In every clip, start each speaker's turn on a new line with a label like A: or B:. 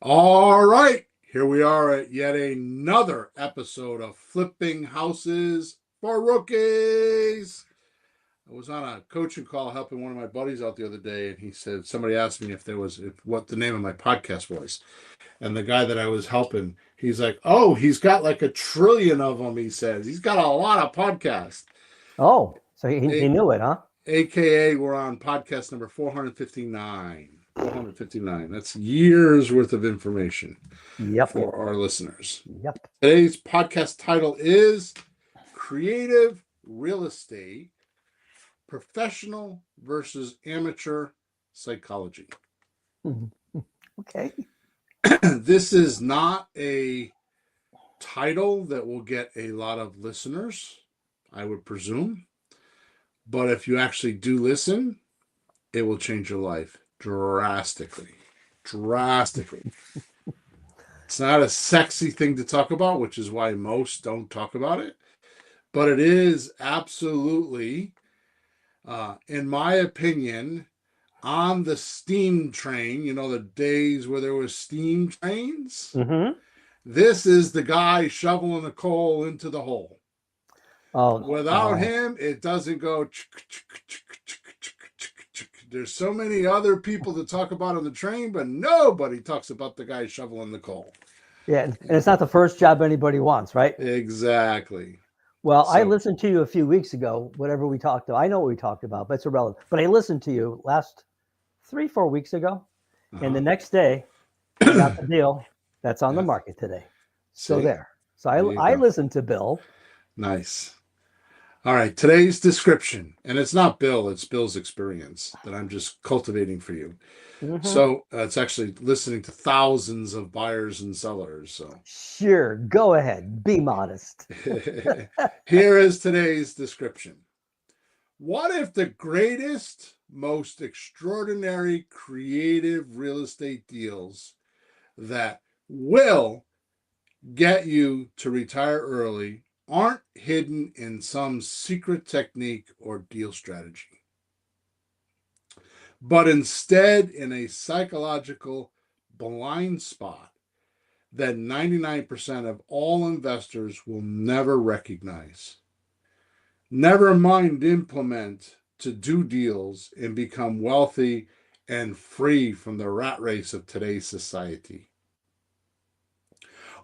A: All right, here we are at yet another episode of Flipping Houses for Rookies. I was on a coaching call helping one of my buddies out the other day, and he said somebody asked me what the name of my podcast was, and the guy that I was helping, he's like, "Oh, he's got like a trillion of them." He says he's got a lot of podcasts.
B: Oh, so he
A: A-
B: knew it, huh?
A: AKA, we're on podcast number 459. 459. That's years worth of information
B: Yep.
A: for our listeners.
B: Yep.
A: Today's podcast title is Creative Real Estate Professional versus Amateur Psychology.
B: Okay.
A: This is not a title that will get a lot of listeners, I would presume. But if you actually do listen, it will change your life drastically. Drastically. It's not a sexy thing to talk about, which is why most don't talk about it. But it is absolutely, in my opinion, on the steam train. You know, the days where there were steam trains.
B: Mm-hmm.
A: This is the guy shoveling the coal into the hole. Without
B: Oh.
A: him, it doesn't go. There's so many other people to talk about on the train, but nobody talks about the guy shoveling the coal.
B: Yeah, and it's not the first job anybody wants, right?
A: Exactly.
B: Well, I
A: So,
B: listened to you a few weeks ago, whatever we talked about. I know what we talked about, but it's irrelevant. But I listened to you last 3, 4 weeks ago, and the next day I got the deal that's on the
A: yeah.
B: market today. So
A: See,
B: there. So
A: there you
B: I
A: go.
B: listened to Bill.
A: Nice. All right, today's description, and it's not Bill, it's Bill's experience that I'm just cultivating for you.
B: Mm-hmm.
A: So it's actually listening to thousands of buyers and sellers. So
B: Sure, go ahead. Be modest.
A: here is today's description. What if the greatest, most extraordinary, creative real estate deals that will get you to retire early aren't hidden in some secret technique or deal strategy, but instead in a psychological blind spot that 99% of all investors will never recognize? Never mind implement to do deals and become wealthy and free from the rat race of today's society.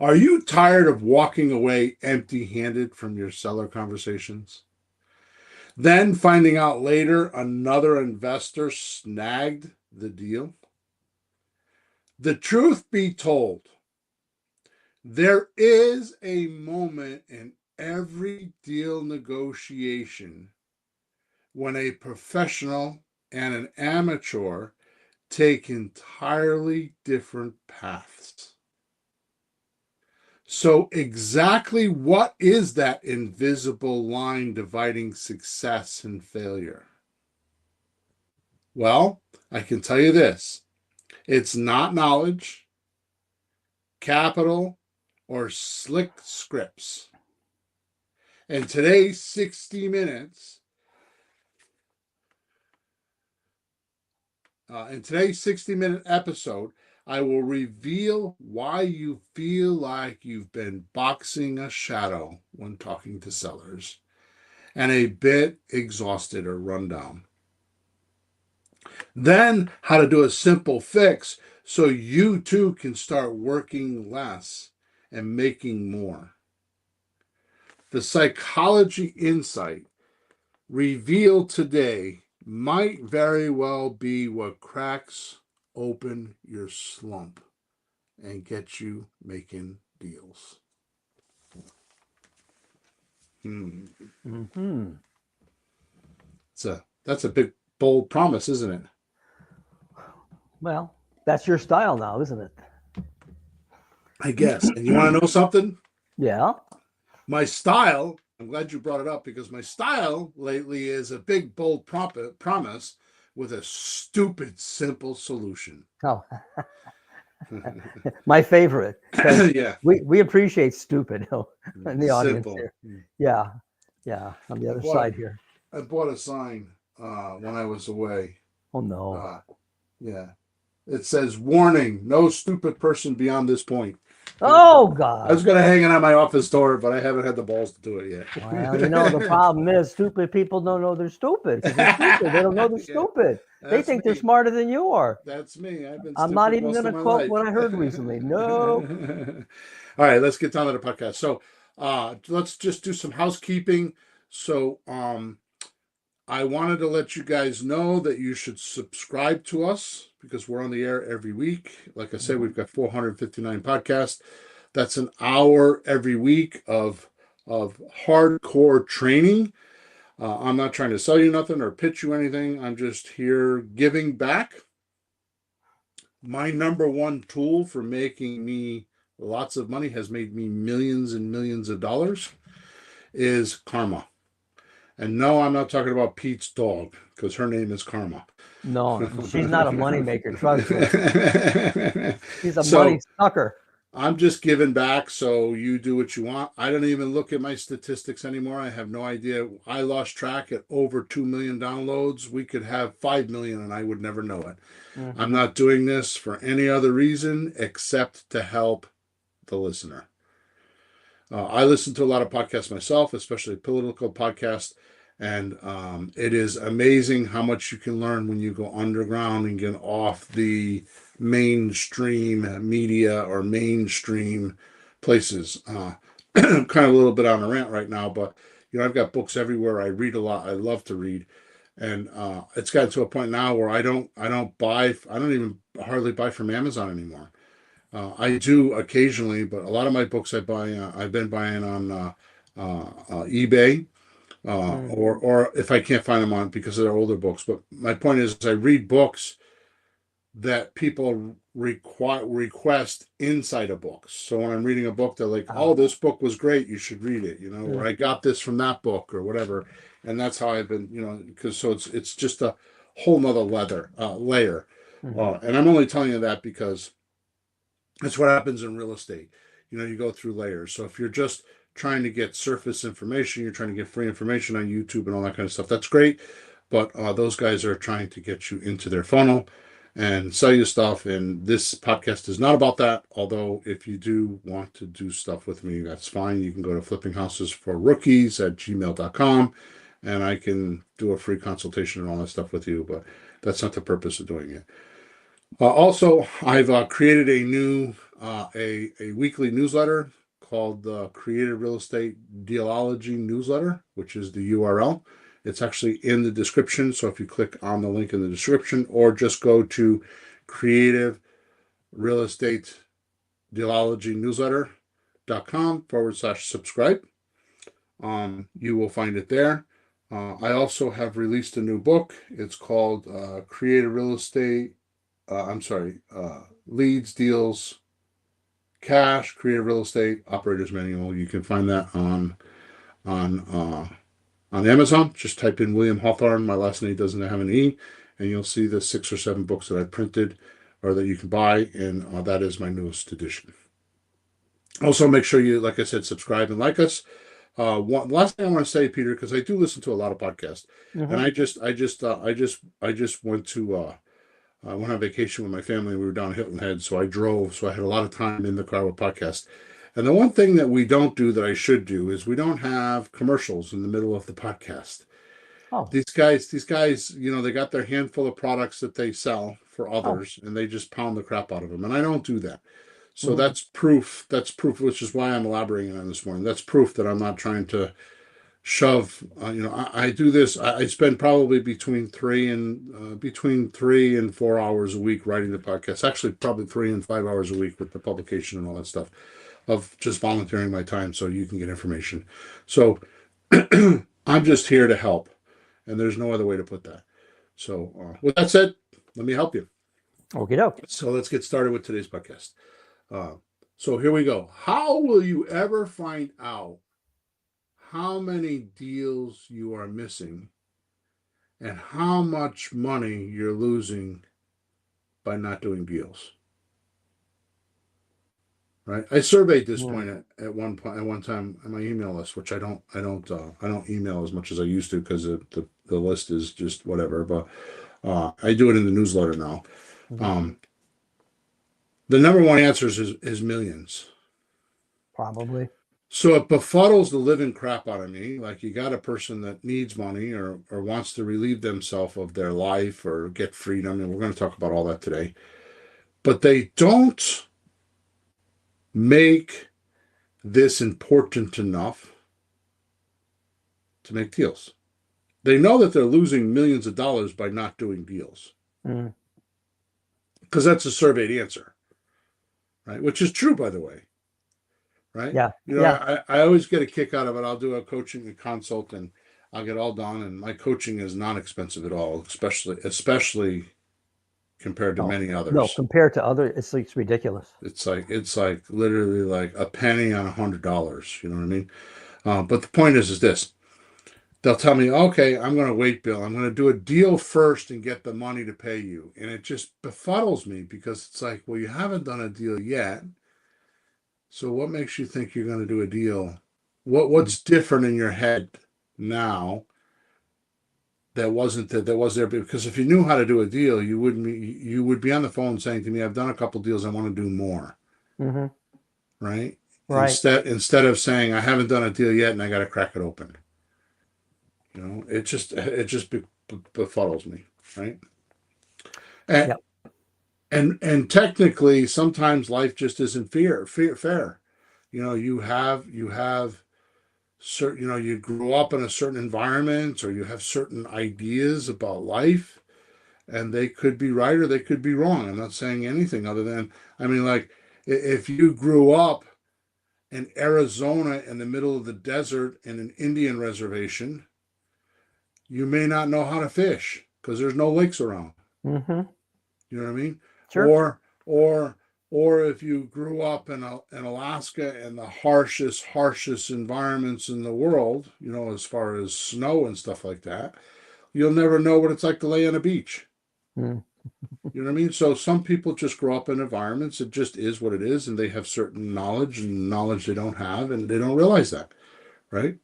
A: Are you tired of walking away empty handed from your seller conversations? Then finding out later another investor snagged the deal? The truth be told, there is a moment in every deal negotiation when a professional and an amateur take entirely different paths. So, exactly what is that invisible line dividing success and failure? Well, I can tell you this: it's not knowledge, capital, or slick scripts. And today's 60 minutes, in today's 60-minute episode, I will reveal why you feel like you've been boxing a shadow when talking to sellers and a bit exhausted or run down. Then, how to do a simple fix so you too can start working less and making more. The psychology insight revealed today might very well be what cracks open your slump and get you making deals. Hmm.
B: Mm-hmm.
A: That's a big bold promise, isn't it?
B: Well, that's your style now, isn't it?
A: I guess. And you want to know something?
B: Yeah.
A: My style, I'm glad you brought it up because my style lately is a big bold promise with a stupid simple solution.
B: Oh, my favorite, because
A: Yeah,
B: we appreciate stupid in the audience
A: simple.
B: here. Yeah. Yeah. On the
A: I
B: other
A: bought
B: side here.
A: I bought a sign when I was away.
B: Oh no.
A: Uh, yeah, It says, "Warning: no stupid person beyond this point."
B: Oh
A: I was
B: God.
A: gonna hang it on my office door, but I haven't had the balls to do it yet.
B: Well, the problem is stupid people don't know they're stupid because they're stupid. They don't know they're
A: Yeah,
B: stupid. They
A: that's
B: think they're
A: me.
B: smarter than you are.
A: That's me. I've been
B: I'm not
A: stupid
B: even
A: most
B: going
A: of
B: to
A: my
B: quote
A: life.
B: what I heard recently. No.
A: All right, let's get down to the podcast. So, let's just do some housekeeping. So, I wanted to let you guys know that you should subscribe to us because we're on the air every week. Like I said,
B: Mhm.
A: we've got 459 podcasts. That's an hour every week of hardcore training. I'm not trying to sell you nothing or pitch you anything. I'm just here giving back. My number one tool for making me lots of money, has made me millions and millions of dollars, is Karma. And no, I'm not talking about Pete's dog because her name is Karma.
B: No, she's not a moneymaker. Trust me. She's a
A: So
B: money sucker.
A: I'm just giving back, so you do what you want. I don't even look at my statistics anymore. I have no idea. I lost track at over 2 million downloads. We could have 5 million and I would never know it. I'm
B: Mm-hmm.
A: not doing this for any other reason except to help the listener. I listen to a lot of podcasts myself, especially political podcasts, and it is amazing how much you can learn when you go underground and get off the mainstream media or mainstream places. I'm kind of a little bit on a rant right now, but I've got books everywhere. I read a lot. I love to read, and it's gotten to a point now where I don't even hardly buy from Amazon anymore. I do occasionally, but a lot of my books I've been buying on eBay,
B: Mm.
A: or if I can't find them on because they're older books. But my point is, I read books that people request inside of books. So when I'm reading a book, they're like, "Oh,
B: Oh.
A: this book was great. You should read it." Or
B: Mm.
A: I got this from that book or whatever. And that's how I've been, because so it's just a whole nother layer.
B: Mm-hmm.
A: And I'm only telling you that because that's what happens in real estate. You go through layers. So if you're just trying to get surface information, you're trying to get free information on YouTube and all that kind of stuff, that's great. But those guys are trying to get you into their funnel and sell you stuff. And this podcast is not about that. Although, if you do want to do stuff with me, that's fine. You can go to flippinghousesforrookies@gmail.com and I can do a free consultation and all that stuff with you. But that's not the purpose of doing it. Also, I've created a weekly newsletter called the Creative Real Estate Dealology Newsletter, which is the URL. It's actually in the description. So if you click on the link in the description, or just go to Creative Real Estate Dealology Newsletter.com/subscribe. You will find it there. I also have released a new book. It's called Creative Real Estate I'm sorry, Leads, Deals, Cash, Creative Real Estate, Operator's Manual. You can find that on on Amazon. Just type in William Hawthorne. My last name doesn't have an E, and you'll see the 6 or 7 books that I printed or that you can buy, and that is my newest edition. Also, make sure you, like I said, subscribe and like us. Last thing I want to say, Peter, because I do listen to a lot of podcasts, and
B: Mm-hmm.
A: I just went to I went on vacation with my family. We were down Hilton Head, so I drove. So I had a lot of time in the car with podcasts. And the one thing that we don't do that I should do is we don't have commercials in the middle of the podcast.
B: Oh.
A: These guys, they got their handful of products that they sell for
B: Oh.
A: others, and they just pound the crap out of them. And I don't do that. So
B: Mm-hmm.
A: that's proof. That's proof, which is why I'm elaborating on this morning. That's proof that I'm not trying to shove. I do this. I spend probably between 3 and 4 hours a week writing the podcast. Actually, probably 3 and 5 hours a week with the publication and all that stuff, of just volunteering my time so you can get information. So I'm just here to help, and there's no other way to put that. So with that said, let me help you.
B: Okie doke.
A: So let's get started with today's podcast. Uh, so here we go. How will you ever find out how many deals you are missing and how much money you're losing by not doing deals? Right. I surveyed this
B: Mm.
A: point at one time on my email list, which I don't email as much as I used to because the list is just whatever. But I do it in the newsletter now.
B: Mm-hmm.
A: Um, The number one answer is millions.
B: Probably.
A: So it befuddles the living crap out of me. Like you got a person that needs money or wants to relieve themselves of their life or get freedom, and we're going to talk about all that today. But they don't make this important enough to make deals. They know that they're losing millions of dollars by not doing deals.
B: Mm.
A: Because that's a surveyed answer, right? Which is true, by the way, right?
B: Yeah.
A: You know,
B: Yeah.
A: I always get a kick out of it. I'll do a coaching, a consult, and I'll get all done. And my coaching is not expensive at all, especially compared to
B: No.
A: many
B: No.
A: others.
B: Compared to other, it's ridiculous.
A: It's like literally like a penny on $100. You know what I mean? But the point is this: they'll tell me, okay, I'm going to wait, Bill. I'm going to do a deal first and get the money to pay you. And it just befuddles me because it's like, well, you haven't done a deal yet. So what makes you think you're going to do a deal? What's different in your head now that was there? Because if you knew how to do a deal, you would be on the phone saying to me, I've done a couple deals, I want to do more.
B: Mm-hmm.
A: Right?
B: Right.
A: Instead of saying I haven't done a deal yet and I got to crack it open. You know, it just befuddles me, right? And,
B: Yep.
A: and technically, sometimes life just isn't fair. You know, you have certain, you know, you grew up in a certain environment or you have certain ideas about life, and they could be right or they could be wrong. I'm not saying anything other than, I mean, like if you grew up in Arizona in the middle of the desert in an Indian reservation, you may not know how to fish because there's no lakes around.
B: Mm-hmm.
A: You know what I mean?
B: Sure.
A: Or or if you grew up in Alaska in the harshest environments in the world, you know, as far as snow and stuff like that, you'll never know what it's like to lay on a beach.
B: Mm.
A: You know what I mean? So some people just grow up in environments. It just is what it is, and they have certain knowledge and knowledge they don't have, and they don't realize that, right?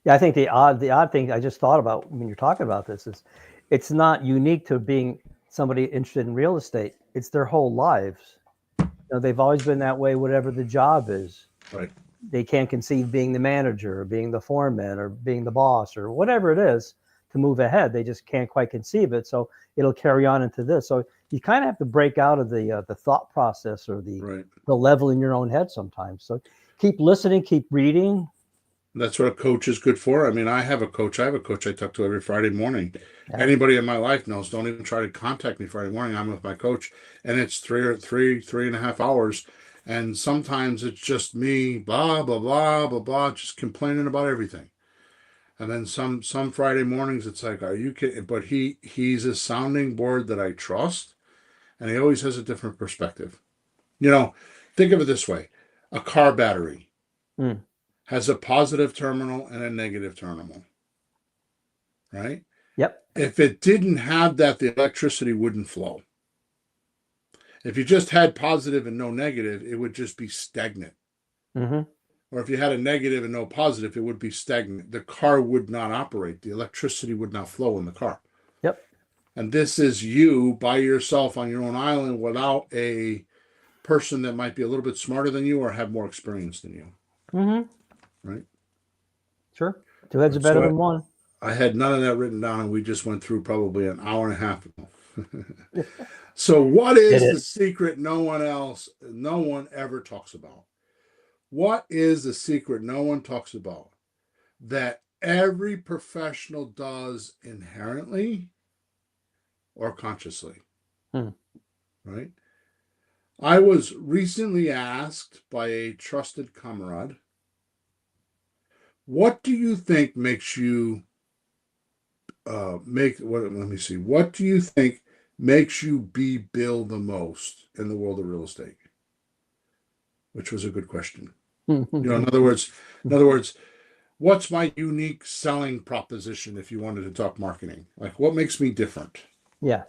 B: Yeah, I think the odd thing I just thought about when you're talking about this is it's not unique to being somebody interested in real estate. It's their whole lives. You know, they've always been that way, whatever the job is.
A: Right.
B: They can't conceive being the manager or being the foreman or being the boss or whatever it is to move ahead. They just can't quite conceive it. So it'll carry on into this. So you kind of have to break out of the thought process or the
A: Right.
B: the level in your own head sometimes. So keep listening, keep reading.
A: That's what a coach is good for. I mean, I have a coach. I have a coach I talk to every Friday morning.
B: Yeah.
A: Anybody in my life knows. Don't even try to contact me Friday morning. I'm with my coach, and it's three and a half hours. And sometimes it's just me, blah blah blah blah blah, just complaining about everything. And then some Friday mornings, it's like, are you kidding? But he's a sounding board that I trust, and he always has a different perspective. You know, think of it this way: a car battery
B: Mm.
A: has a positive terminal and a negative terminal, right?
B: Yep.
A: If it didn't have that, the electricity wouldn't flow. If you just had positive and no negative, it would just be stagnant.
B: Mm-hmm.
A: Or if you had a negative and no positive, it would be stagnant. The car would not operate. The electricity would not flow in the car.
B: Yep.
A: And this is you by yourself on your own island without a person that might be a little bit smarter than you or have more experience than you,
B: Mm-hmm.
A: right?
B: Sure. Two heads are better
A: So
B: than one.
A: I had none of that written down, and we just went through probably an hour and a half ago. So, what
B: It
A: is the
B: is.
A: secret no one ever talks about? What is the secret no one talks about that every professional does inherently or consciously,
B: Hmm.
A: right? I was recently asked by a trusted comrade, what do you think makes you let me see. What do you think makes you be Bill the most in the world of real estate? Which was a good question. You know, in other words, what's my unique selling proposition if you wanted to talk marketing? Like what makes me different,
B: Yeah.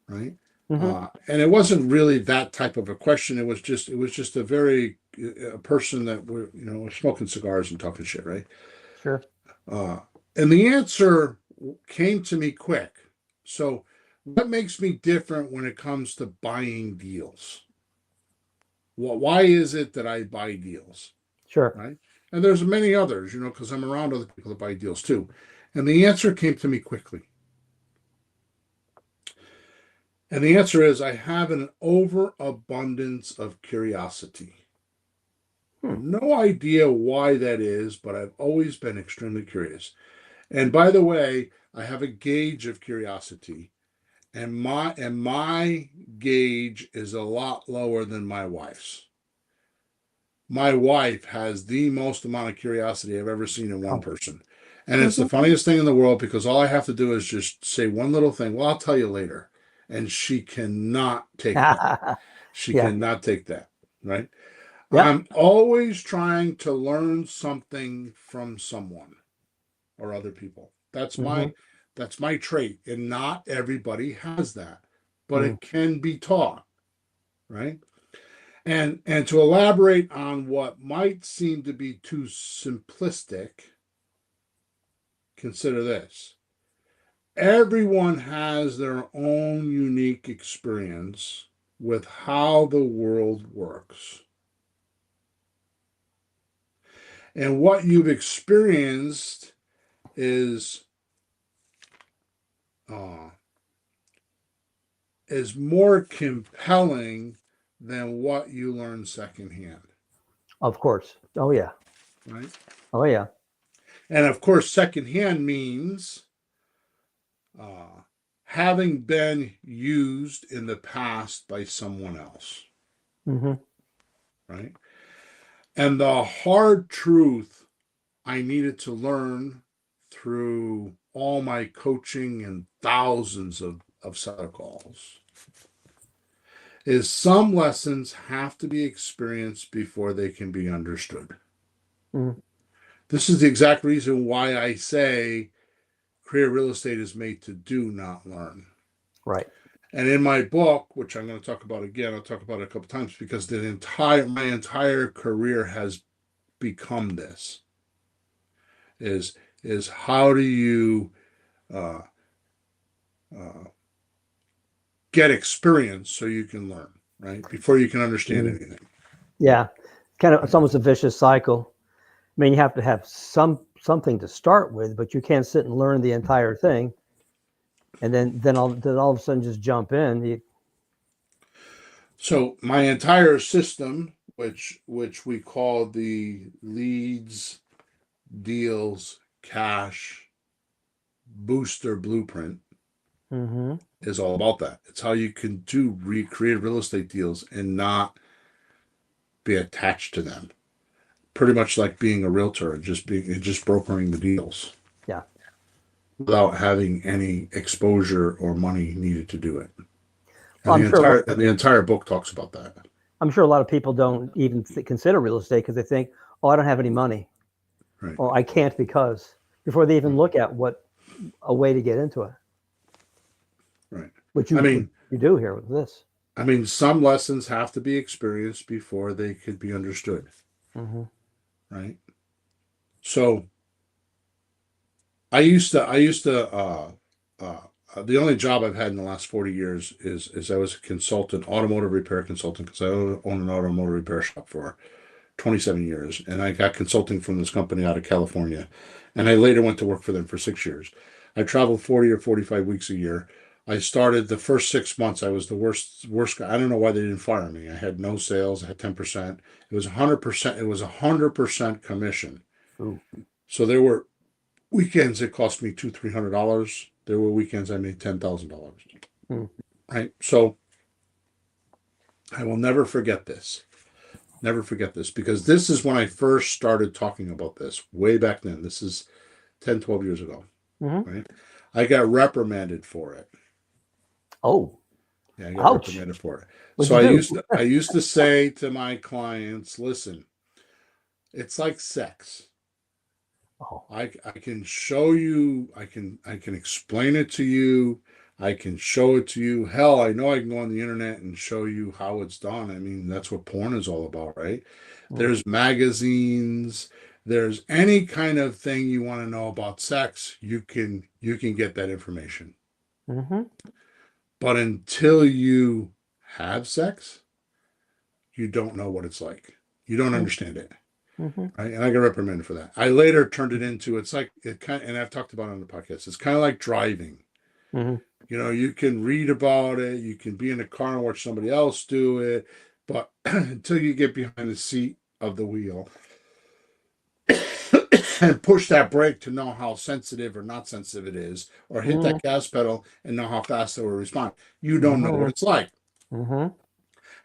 A: right?
B: Mm-hmm.
A: And it wasn't really that type of a question. It was just a person that were, you know, smoking cigars and talking shit, right?
B: Sure.
A: Uh, and the answer came to me quick. So, what makes me different when it comes to buying deals? Why is it that I buy deals,
B: Sure.
A: right? And there's many others, because I'm around other people that buy deals too. And the answer came to me quickly. And the answer is I have an overabundance of curiosity.
B: Hmm.
A: No idea why that is, but I've always been extremely curious. And by the way, I have a gauge of curiosity, and my gauge is a lot lower than my wife's. My wife has the most amount of curiosity I've ever seen in one
B: Oh.
A: person. And it's the
B: Mhm.
A: funniest thing in the world because all I have to do is just say one little thing. Well, I'll tell you later. And she cannot take that. She
B: Yeah.
A: cannot take that. Right.
B: Yep.
A: I'm always trying to learn something from someone or other people.
B: Hmm.
A: That's my trait. And not everybody has that. But
B: Mm.
A: it can be taught, right? And to elaborate on what might seem to be too simplistic, consider this. Everyone has their own unique experience with how the world works. And what you've experienced is uh, is more compelling than what you learn secondhand,
B: Of course. Oh yeah.
A: right?
B: Oh yeah.
A: And of course, secondhand means uh, having been used in the past by someone else,
B: Hmm.
A: right? And the hard truth I needed to learn through all my coaching and thousands of setup calls is some lessons have to be experienced before they can be understood.
B: Hmm.
A: This is the exact reason why I say career real estate is made to do, not learn.
B: Right.
A: And in my book, which I'm going to talk about again, I'll talk about it a couple times because my entire career has become this is is how do you uh, uh, get experience so you can learn, right? Before you can understand
B: Mm.
A: anything.
B: Yeah. Kind of. It's
A: Right?
B: almost a vicious cycle. I mean, you have to have something to start with, but you can't sit and learn the entire thing, and then all of a sudden just jump in.
A: So my entire system, which we call the leads, deals, cash booster blueprint,
B: Hmm.
A: is all about that. It's how you can do recreate real estate deals and not be attached to them. Pretty much like being a realtor and just brokering the deals
B: Yeah.
A: without having any exposure or money needed to do it.
B: Well,
A: And the entire book talks about that.
B: I'm sure a lot of people don't even consider real estate because they think, oh, I don't have any money,
A: Right.
B: or I can't because before they even look at what a way to get into it,
A: Right.
B: which
A: I
B: you
A: mean,
B: do here with this.
A: some lessons have to be experienced before they could be understood.
B: Hmm.
A: Right. So the only job I've had in the last 40 years is I was a consultant, automotive repair consultant, because I own an automotive repair shop for 27 years. And I got consulting from this company out of California. And I later went to work for them for 6 years. I traveled 40 or 45 weeks a year. I started the first 6 months. I was the worst guy. I don't know why they didn't fire me. I had no sales. I had 10%. It was 100%. It was 100% commission.
B: Ooh.
A: So there were weekends it cost me $200-300. There were weekends I made $10,000.
B: Mm.
A: Right. So I will never forget this. Never forget this because this is when I first started talking about this way back then. This is 10, 12 years ago.
B: Hmm.
A: Right. I got reprimanded for it.
B: Oh,
A: Yeah, I got
B: ouch!
A: reprimanded for it.
B: What'd
A: So
B: you do?
A: I used to say to my clients, listen, it's like sex.
B: Oh.
A: I can show you, I can explain it to you, I can show it to you. Hell, I know I can go on the internet and show you how it's done. I mean, that's what porn is all about, right?
B: Mm.
A: There's magazines, there's any kind of thing you want to know about sex, you can get that information.
B: Hmm.
A: But until you have sex, you don't know what it's like. You don't understand it.
B: Mm-hmm.
A: Right? And I get reprimanded for that. I later turned it into, it's like it kind of, and I've talked about it on the podcast. It's kind of like driving.
B: Mm-hmm.
A: You know, you can read about it, you can be in a car and watch somebody else do it, but until you get behind the seat of the wheel and push that brake to know how sensitive or not sensitive it is, or hit
B: Mm-hmm.
A: that gas pedal and know how fast it will respond, you don't know what it's like.
B: Mm-hmm.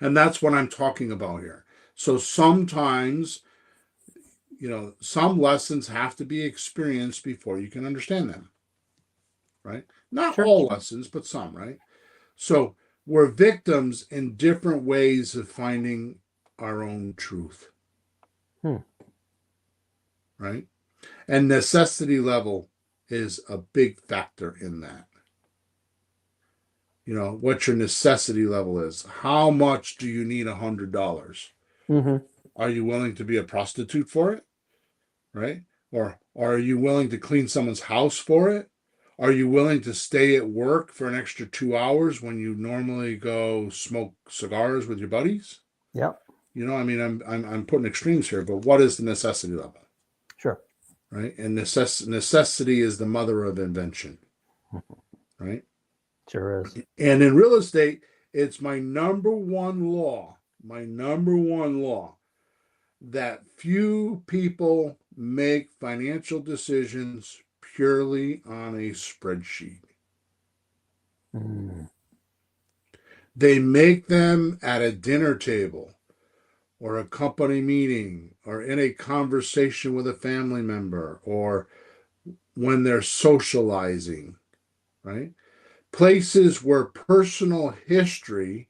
A: And that's what I'm talking about here. So sometimes, you know, some lessons have to be experienced before you can understand them, right? Not
B: Sure.
A: all lessons, but some, right? So we're victims in different ways of finding our own truth,
B: Hmm.
A: right? And necessity level is a big factor in that. You know, what your necessity level is. How much do you need $100?
B: Mm-hmm.
A: Are you willing to be a prostitute for it? Right? Or are you willing to clean someone's house for it? Are you willing to stay at work for an extra 2 hours when you normally go smoke cigars with your buddies?
B: Yep.
A: You know, I mean, I'm putting extremes here, but what is the necessity level,
B: Sure.
A: right? And necessity is the mother of invention, right?
B: Sure is.
A: And in real estate, it's my number one law, that few people make financial decisions purely on a spreadsheet.
B: Mm.
A: They make them at a dinner table or a company meeting or in a conversation with a family member or when they're socializing, right? Places where personal history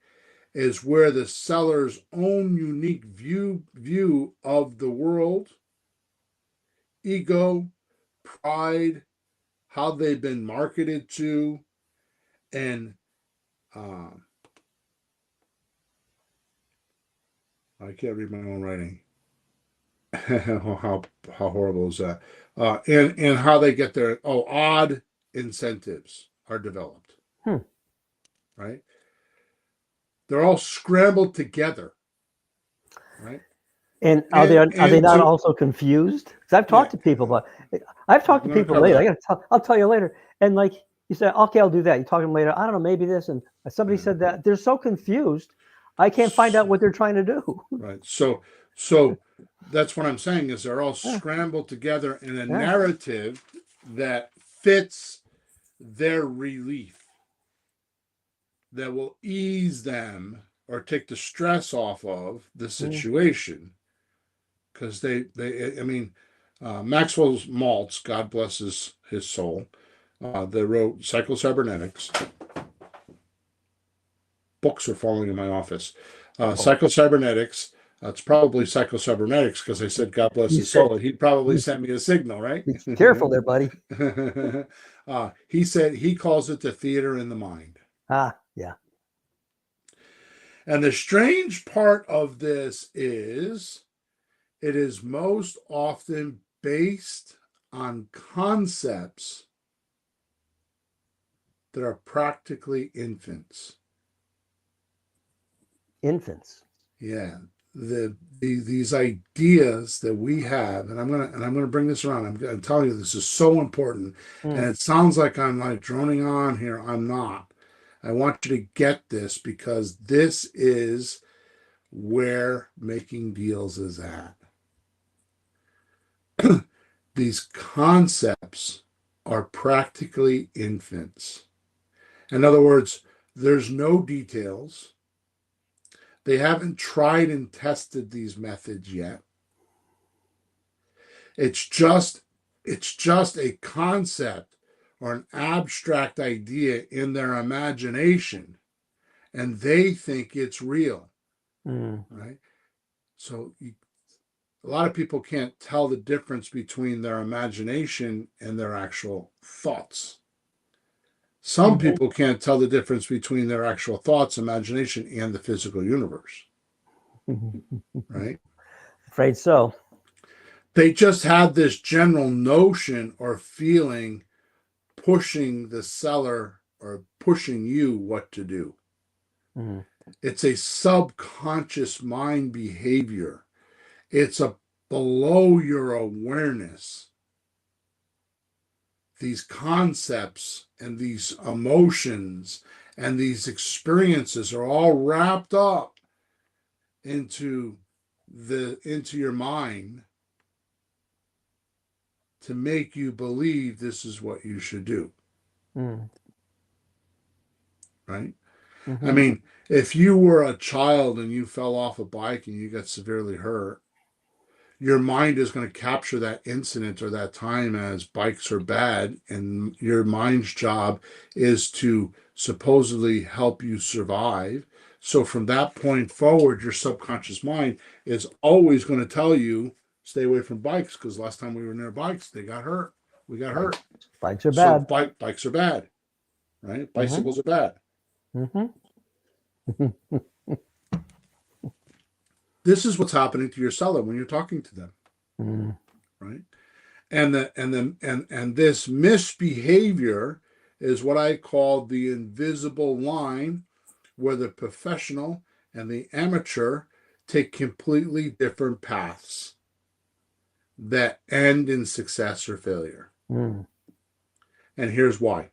A: is where the seller's own unique view of the world, ego, pride, how they've been marketed to, and uh, I can't read my own writing. how horrible is that? And how they get their odd incentives are developed,
B: Hmm.
A: right? They're all scrambled together, right?
B: And are they
A: And
B: not
A: to
B: also confused? Because I've
A: yeah,
B: talked to people, but I've talked to
A: we're going to
B: people
A: cover
B: later.
A: that.
B: I'll tell you later. And like you said, okay, I'll do that. You talk to them later. I don't know, maybe this. And somebody
A: Yeah.
B: said that they're so confused, I can't find out what they're trying to do.
A: Right. So that's what I'm saying is they're all
B: Yeah,
A: scrambled together in a
B: yeah.
A: narrative that fits their relief, that will ease them or take the stress off of the
B: Mm.
A: situation. Because I mean, Maxwell's Maltz, God bless his soul, they wrote Psychocybernetics. Books are falling in my office.
B: Oh,
A: Psychocybernetics. It's probably psychocybernetics because I said God bless
B: you
A: his
B: said,
A: soul. He'd probably
B: you,
A: send me a signal, right?
B: careful there, buddy.
A: He said he calls it the theater in the mind.
B: Ah, yeah.
A: And the strange part of this is it is most often based on concepts that are practically infants.
B: Infants.
A: Yeah, these ideas that we have, and I'm gonna bring this around. I'm telling you, this is so important, and
B: Mm.
A: it sounds like I'm like droning on here. I'm not. I want you to get this because this is where making deals is at. These concepts are practically infants. In other words, there's no details. They haven't tried and tested these methods yet. It's just it's just a concept or an abstract idea in their imagination and they think it's real,
B: Mm.
A: right? So a lot of people can't tell the difference between their imagination and their actual thoughts. Some
B: Mm-hmm.
A: people can't tell the difference between their actual thoughts, imagination, and the physical universe, right?
B: Afraid so.
A: They just have this general notion or feeling pushing the seller or pushing you what to do.
B: Mm.
A: It's a subconscious mind behavior. It's a below your awareness. These concepts and these emotions and these experiences are all wrapped up into your mind to make you believe this is what you should do.
B: Mm.
A: Right? I
B: Mm-hmm.
A: mean, if you were a child and you fell off a bike and you got severely hurt, your mind is going to capture that incident or that time as bikes are bad, and your mind's job is to supposedly help you survive. So from that point forward, your subconscious mind is always going to tell you stay away from bikes, because last time we were near bikes, they got hurt. We got hurt.
B: Bikes are
A: So
B: bad.
A: bikes are bad, right?
B: Mm-hmm.
A: Bicycles are bad.
B: Mm-hmm.
A: This is what's happening to your seller when you're talking to them,
B: Mm.
A: right? And this misbehavior is what I call the invisible line, where the professional and the amateur take completely different paths that end in success or failure.
B: Mm.
A: And here's why.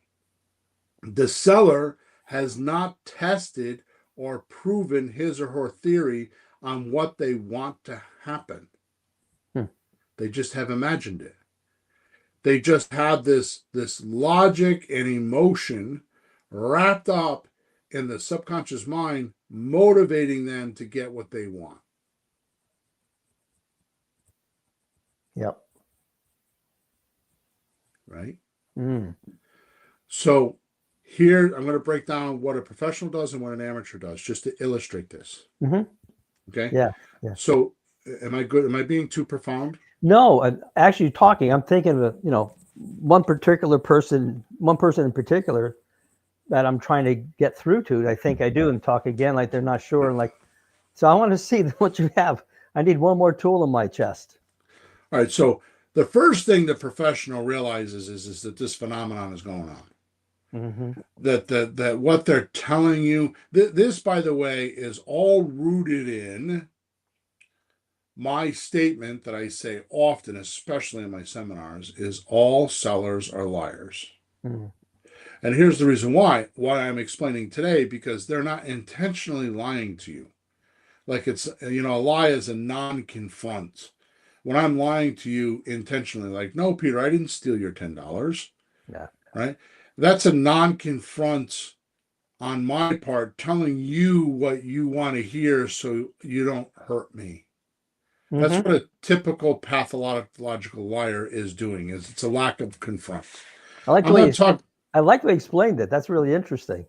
A: The seller has not tested or proven his or her theory on what they want to happen.
B: Mm.
A: They just have imagined it. They just have this logic and emotion wrapped up in the subconscious mind, motivating them to get what they want.
B: Yep.
A: Right?
B: Mm.
A: So here I'm going to break down what a professional does and what an amateur does, just to illustrate this.
B: Mm-hmm.
A: Okay.
B: Yeah. Yeah.
A: So am I good? Am I being too profound?
B: No, actually talking, I'm thinking of, one person in particular that I'm trying to get through to. I think I do, and talk again like they're not sure. And like, so I want to see what you have. I need one more tool in my chest.
A: All right. So the first thing the professional realizes is that this phenomenon is going on.
B: Mm-hmm.
A: That what they're telling you, this, by the way, is all rooted in my statement that I say often, especially in my seminars, is all sellers are liars.
B: Mm-hmm.
A: And here's the reason why I'm explaining today, because they're not intentionally lying to you. Like, it's, a lie is a non-confront. When I'm lying to you intentionally, like, no, Peter, I didn't steal your $10,
B: Yeah.
A: right? That's a non-confront on my part, telling you what you want to hear so you don't hurt me. That's
B: Mm-hmm.
A: what a typical pathological liar is doing. Is it's a lack of confront.
B: I like the
A: I'm
B: way
A: not talking.
B: I like the way you explained it. That's really interesting.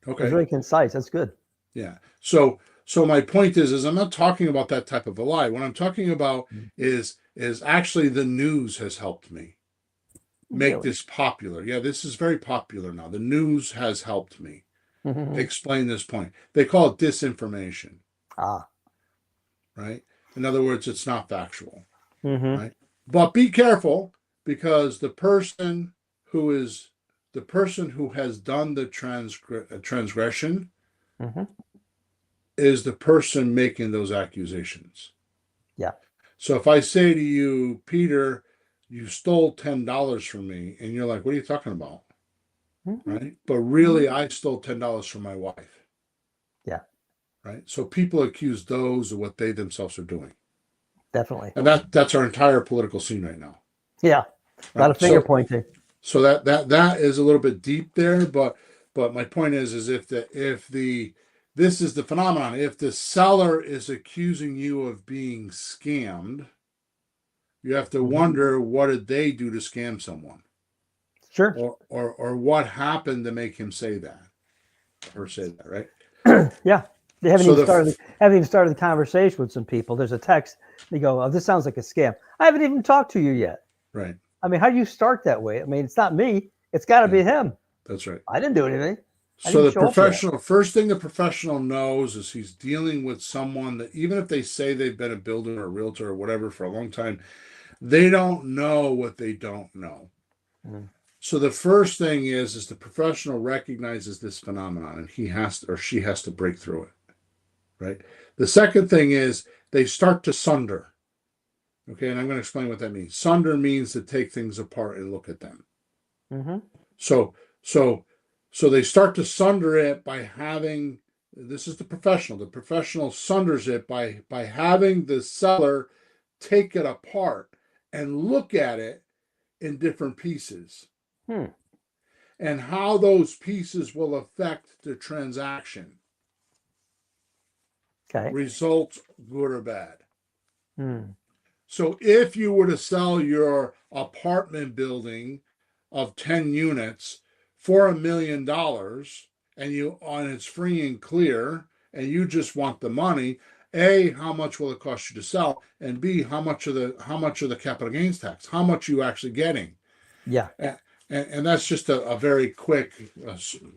B: It's
A: Okay.
B: really concise. That's good.
A: Yeah. So my point is I'm not talking about that type of a lie. What I'm talking about is actually the news has helped me make
B: Really.
A: this popular. Yeah, this is very popular now. The news has helped me
B: Mm-hmm.
A: explain this point. They call it disinformation,
B: Ah.
A: right? In other words, it's not factual,
B: Mm-hmm.
A: right? But be careful, because the person who has done the transgression
B: Mm-hmm.
A: is the person making those accusations.
B: Yeah.
A: So if I say to you, Peter, you stole $10 from me, and you're like, what are you talking about?
B: Mm-hmm.
A: Right? But really, I stole $10 from my wife.
B: Yeah.
A: Right? So people accuse those of what they themselves are doing.
B: Definitely.
A: And that's our entire political scene right now.
B: Yeah. A lot
A: Right?
B: of finger pointing.
A: So that is a little bit deep there, but my point is if this is the phenomenon. If the seller is accusing you of being scammed, you have to
B: Mm-hmm.
A: wonder, what did they do to scam someone,
B: Sure.
A: or what happened to make him say that or say that, right?
B: Yeah. They haven't
A: So
B: even started the conversation with some people. There's a text. They go, "Oh, this sounds like a scam." I haven't even talked to you yet.
A: right,
B: I mean, how do you start that way? I mean, it's not me. It's got to be him.
A: that's right.
B: I didn't do anything. I
A: So
B: didn't
A: the
B: show up yet.
A: first thing the professional knows is he's dealing with someone that, even if they say they've been a builder or a realtor or whatever for a long time, they don't know what they don't know.
B: Mm.
A: So the first thing is the professional recognizes this phenomenon, and he has to, or she has to break through it. right? The second thing is they start to sunder. Okay, and I'm going to explain what that means. Sunder means to take things apart and look at them.
B: Mm-hmm.
A: So so so they start to sunder it by having, this is the professional. The professional sunders it by having the seller take it apart and look at it in different pieces
B: Hmm.
A: and how those pieces will affect the transaction.
B: Okay.
A: Results, good or bad.
B: Hmm.
A: So if you were to sell your apartment building of 10 units for $1 million and you on it's free and clear and you just want the money, A, how much will it cost you to sell? And B, how much of the capital gains tax? How much are you actually getting?
B: Yeah.
A: And that's just a very quick,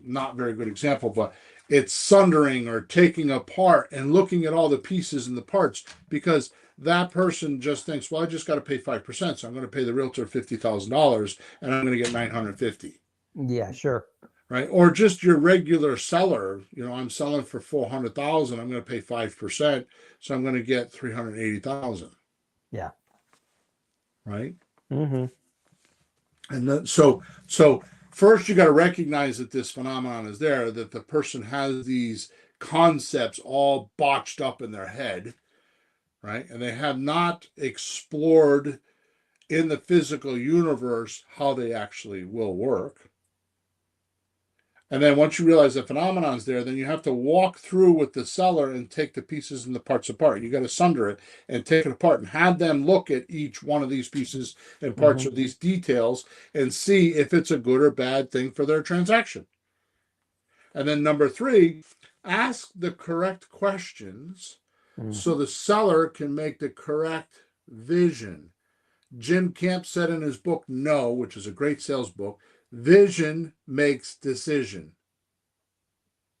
A: not very good example, but it's sundering or taking apart and looking at all the pieces and the parts, because that person just thinks, well, I just got to pay 5%, so I'm going to pay the realtor $50,000 and I'm going to get 950,
B: Yeah. Sure.
A: right? Or just your regular seller, I'm selling for 400,000, I'm going to pay 5%, so I'm going to get 380,000,
B: Yeah.
A: right?
B: Mm-hmm.
A: And so first you got to recognize that this phenomenon is there, that the person has these concepts all botched up in their head, right? And they have not explored in the physical universe how they actually will work. And then once you realize the phenomenon's there, then you have to walk through with the seller and take the pieces and the parts apart. You got to sunder it and take it apart and have them look at each one of these pieces and parts
B: Mm-hmm.
A: of these details and see if it's a good or bad thing for their transaction. And then number three, ask the correct questions so
B: Mm-hmm.
A: the seller can make the correct vision. Jim Camp said in his book, No, which is a great sales book, vision makes decision.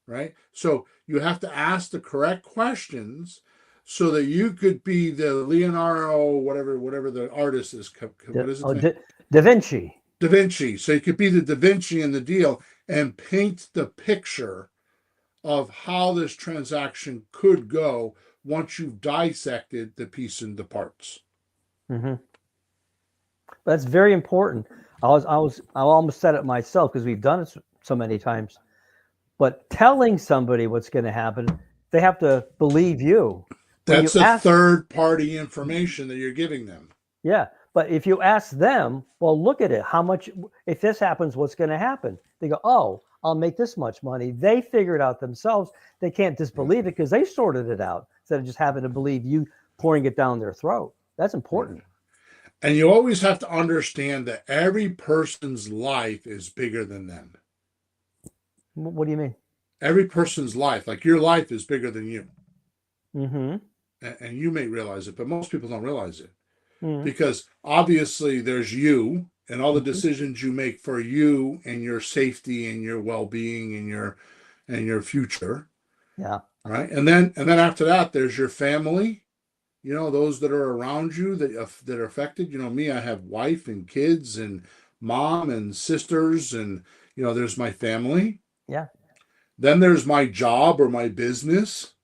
A: Right? So you have to ask the correct questions so that you could be the Leonardo, whatever the artist is. What is his name?
B: Da Vinci.
A: Da Vinci. So you could be the Da Vinci in the deal and paint the picture of how this transaction could go once you've dissected the piece and the parts.
B: Mm-hmm. That's very important. I almost said it myself because we've done it so many times. But telling somebody what's going to happen, they have to believe you. When you
A: That's a
B: ask,
A: third party information that you're giving them.
B: yeah, but if you ask them, well, look at it. How much, if this happens, what's going to happen? They go, oh, I'll make this much money. They figure it out themselves. They can't disbelieve it because they sorted it out instead of just having to believe you pouring it down their throat. That's important.
A: And you always have to understand that every person's life is bigger than them.
B: What do you mean?
A: Every person's life, like your life, is bigger than you.
B: Mm-hmm.
A: And you may realize it, but most people don't realize it.
B: Mm-hmm.
A: Because obviously there's you and all the
B: Mm-hmm.
A: decisions you make for you and your safety and your well-being and your future,
B: Yeah.
A: right? And then after that, there's your family, those that are around you that are affected. Me, I have wife and kids and mom and sisters, and there's my family.
B: Yeah.
A: Then there's my job or my business,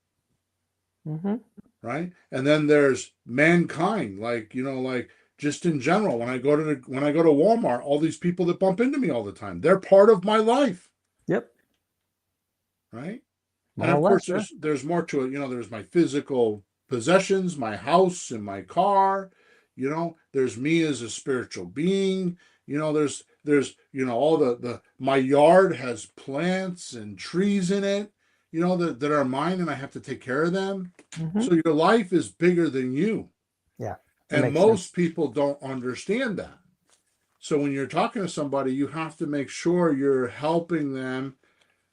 B: Mm-hmm.
A: right? And then there's mankind, like just in general. When I go to Walmart, all these people that bump into me all the time, they're part of my life,
B: Yep.
A: right? And
B: More or
A: of
B: less,
A: course,
B: sure.
A: there's more to it. There's my physical possessions, my house and my car. There's me as a spiritual being. There's all the my yard has plants and trees in it. That are mine, and I have to take care of them.
B: Mm-hmm.
A: So your life is bigger than you,
B: Yeah. That
A: and
B: makes sense.
A: most people don't understand that. So when you're talking to somebody, you have to make sure you're helping them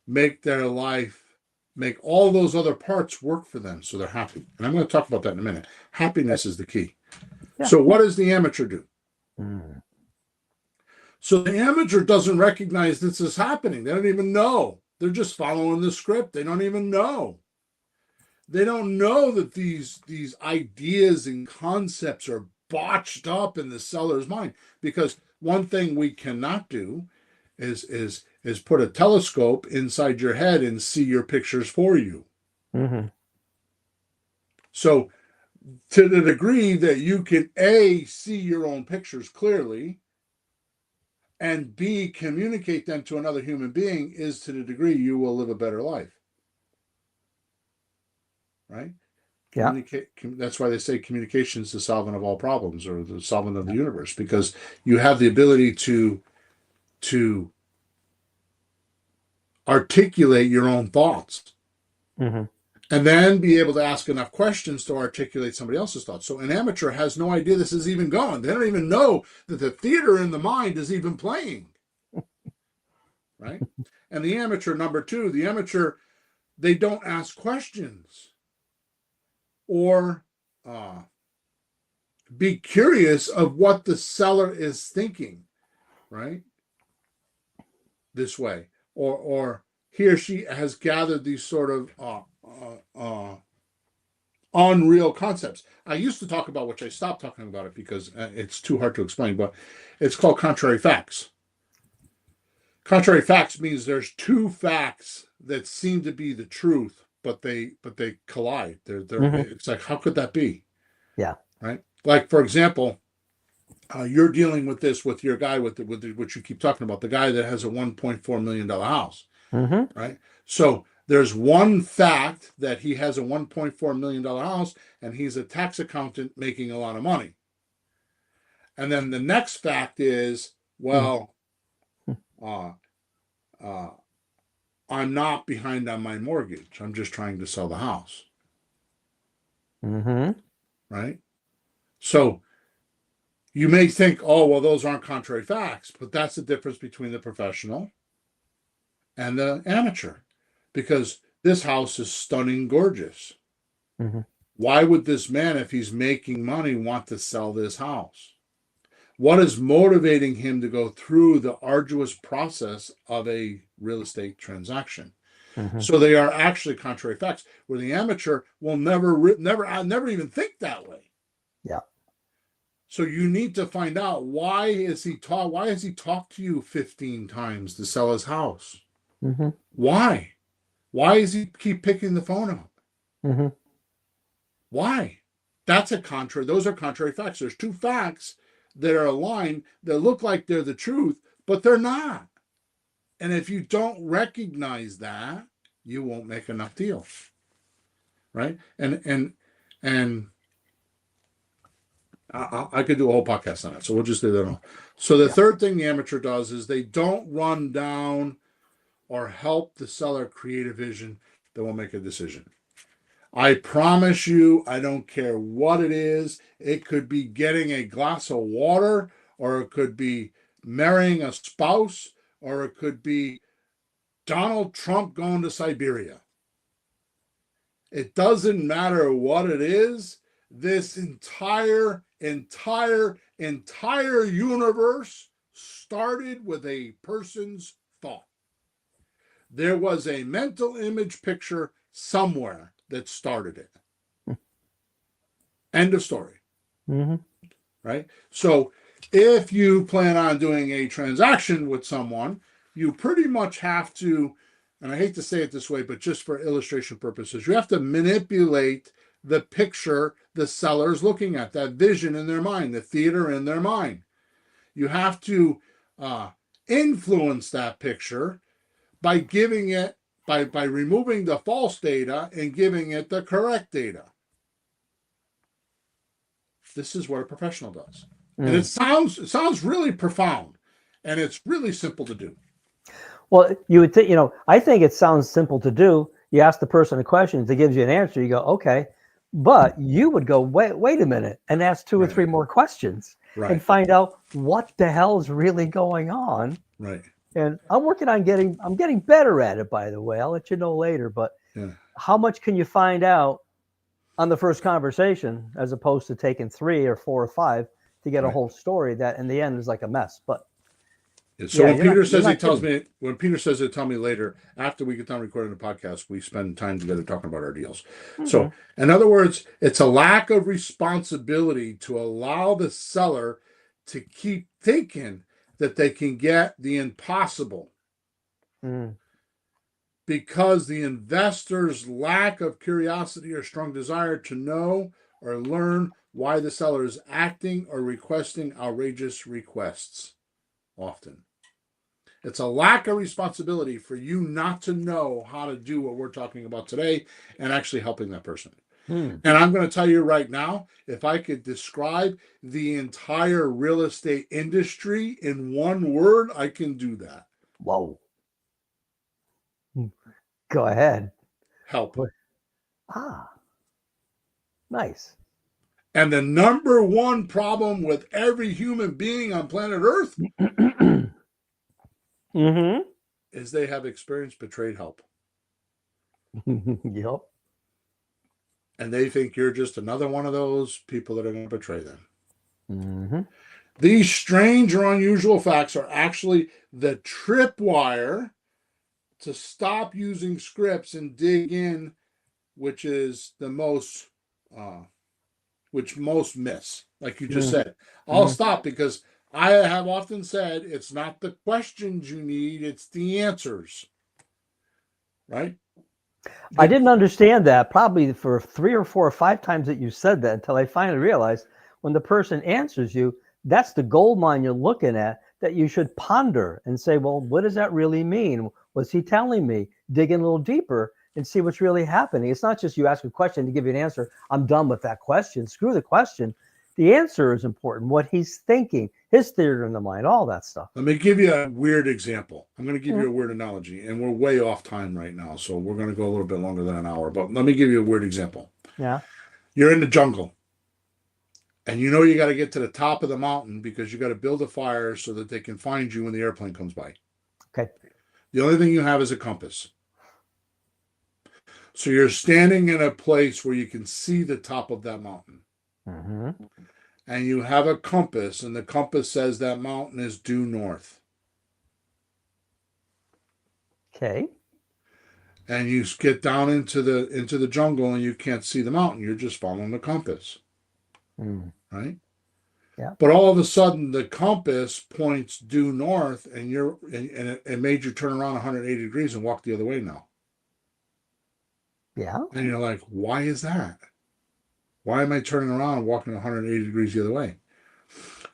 A: make their life, make all those other parts work for them so they're happy. And I'm going to talk about that in a minute.
B: Okay.
A: Happiness is the key.
B: Yeah.
A: So what does the amateur do?
B: Mm.
A: So the amateur doesn't recognize this is happening. They don't even know. They're just following the script. They don't even know. They don't know that these ideas and concepts are botched up in the seller's mind, because one thing we cannot do is put a telescope inside your head and see your pictures for you.
B: Mm-hmm.
A: So to the degree that you can A, see your own pictures clearly, and B, communicate them to another human being, is to the degree you will live a better life. Right?
B: Yeah.
A: That's why they say communication is the solvent of all problems, or the solvent of the universe, because you have the ability to articulate your own thoughts,
B: Mm-hmm.
A: and then be able to ask enough questions to articulate somebody else's thoughts. So an amateur has no idea this is even going. They don't even know that the theater in the mind is even playing. Right? And the amateur, number two, the amateur, they don't ask questions or be curious of what the seller is thinking, right? This way, or he or she has gathered these sort of unreal concepts. I used to talk about, which I stopped talking about it because it's too hard to explain, but it's called contrary facts. Contrary facts means there's two facts that seem to be the truth, but they collide.
B: Mm-hmm.
A: It's like, how could that be?
B: Yeah.
A: Right? Like, for example, you're dealing with this with your guy with what you keep talking about, the guy that has a $1.4 million house,
B: Mm-hmm.
A: right? So there's one fact that he has a $1.4 million house and he's a tax accountant making a lot of money. And then the next fact is, well, uh, uh, I'm not behind on my mortgage. I'm just trying to sell the house,
B: Mm-hmm.
A: right? So you may think, oh, well, those aren't contrary facts, but that's the difference between the professional and the amateur, because this house is stunning gorgeous.
B: Mm-hmm.
A: Why would this man, if he's making money, want to sell this house? What is motivating him to go through the arduous process of a real estate transaction?
B: Mm-hmm.
A: So they are actually contrary facts, where the amateur will never even think that way.
B: Yeah.
A: So you need to find out, why has he talked to you 15 times to sell his house?
B: Mm-hmm.
A: Why? Why does he keep picking the phone up?
B: Mm-hmm.
A: Why? Those are contrary facts. There's two facts that are aligned that look like they're the truth, but they're not. And if you don't recognize that, you won't make enough deals. Right? And I could do a whole podcast on that. So we'll just do that on. So the third thing the amateur does is they don't run down or help the seller create a vision that will make a decision. I promise you, I don't care what it is. It could be getting a glass of water, or it could be marrying a spouse, or it could be Donald Trump going to Siberia. It doesn't matter what it is. This entire universe started with a person's thought. There was a mental image picture somewhere that started it. End of story.
B: Mm-hmm.
A: Right? So if you plan on doing a transaction with someone, you pretty much have to, and I hate to say it this way, but just for illustration purposes, you have to manipulate the picture the seller's looking at, that vision in their mind, the theater in their mind. You have to influence that picture by giving it, by removing the false data and giving it the correct data. This is what a professional does. And it sounds really profound, and it's really simple to do.
B: Well, you would think, I think it sounds simple to do. You ask the person a question, it gives you an answer. You go, okay, but you would go, wait a minute, and ask two or three more questions and find out what the hell is really going on.
A: Right.
B: And I'm getting better at it, by the way. I'll let you know later. But how much can you find out on the first conversation, as opposed to taking 3 or 4 or 5 to get a whole story that in the end is like a mess? But
A: so when Peter says he'll tell me later, after we get done recording the podcast, we spend time together talking about our deals. Mm-hmm. So in other words, it's a lack of responsibility to allow the seller to keep thinking that they can get the impossible. because the investor's lack of curiosity or strong desire to know or learn why the seller is acting or requesting outrageous requests. Often, it's a lack of responsibility for you not to know how to do what we're talking about today and actually helping that person. And I'm going to tell you right now, if I could describe the entire real estate industry in one word, I can do that.
B: Whoa. Go ahead.
A: Help.
B: Ah, nice.
A: And the number one problem with every human being on planet Earth
B: Mm-hmm.
A: is they have experienced betrayed help.
B: Yep.
A: And they think you're just another one of those people that are going to betray them.
B: Mm-hmm.
A: These strange or unusual facts are actually the tripwire to stop using scripts and dig in, which is the most, which most miss. Like you just said, I'll stop because I have often said it's not the questions you need, it's the answers. Right?
B: I didn't understand that probably for 3 or 4 or 5 times that you said that until I finally realized when the person answers you, that's the gold mine you're looking at that you should ponder and say, well, what does that really mean? What's he telling me? Dig in a little deeper and see what's really happening. It's not just you ask a question to give you an answer. I'm done with that question. Screw the question. The answer is important, what he's thinking, his theater in the mind, all that stuff.
A: Let me give you a weird example. I'm going to give you a weird analogy, and we're way off time right now, so we're going to go a little bit longer than an hour. But let me give you a weird example.
B: Yeah.
A: You're in the jungle, and you know you got to get to the top of the mountain because you got to build a fire so that they can find you when the airplane comes by.
B: Okay.
A: The only thing you have is a compass. So you're standing in a place where you can see the top of that mountain.
B: Mm-hmm.
A: And you have a compass, and the compass says that mountain is due north.
B: Okay.
A: And you get down into the jungle and you can't see the mountain. You're just following the compass. Right?
B: Yeah.
A: But all of a sudden the compass points due north and it made you turn around 180 degrees and walk the other way now.
B: Yeah.
A: And you're like, why is that? Why am I turning around and walking 180 degrees the other way?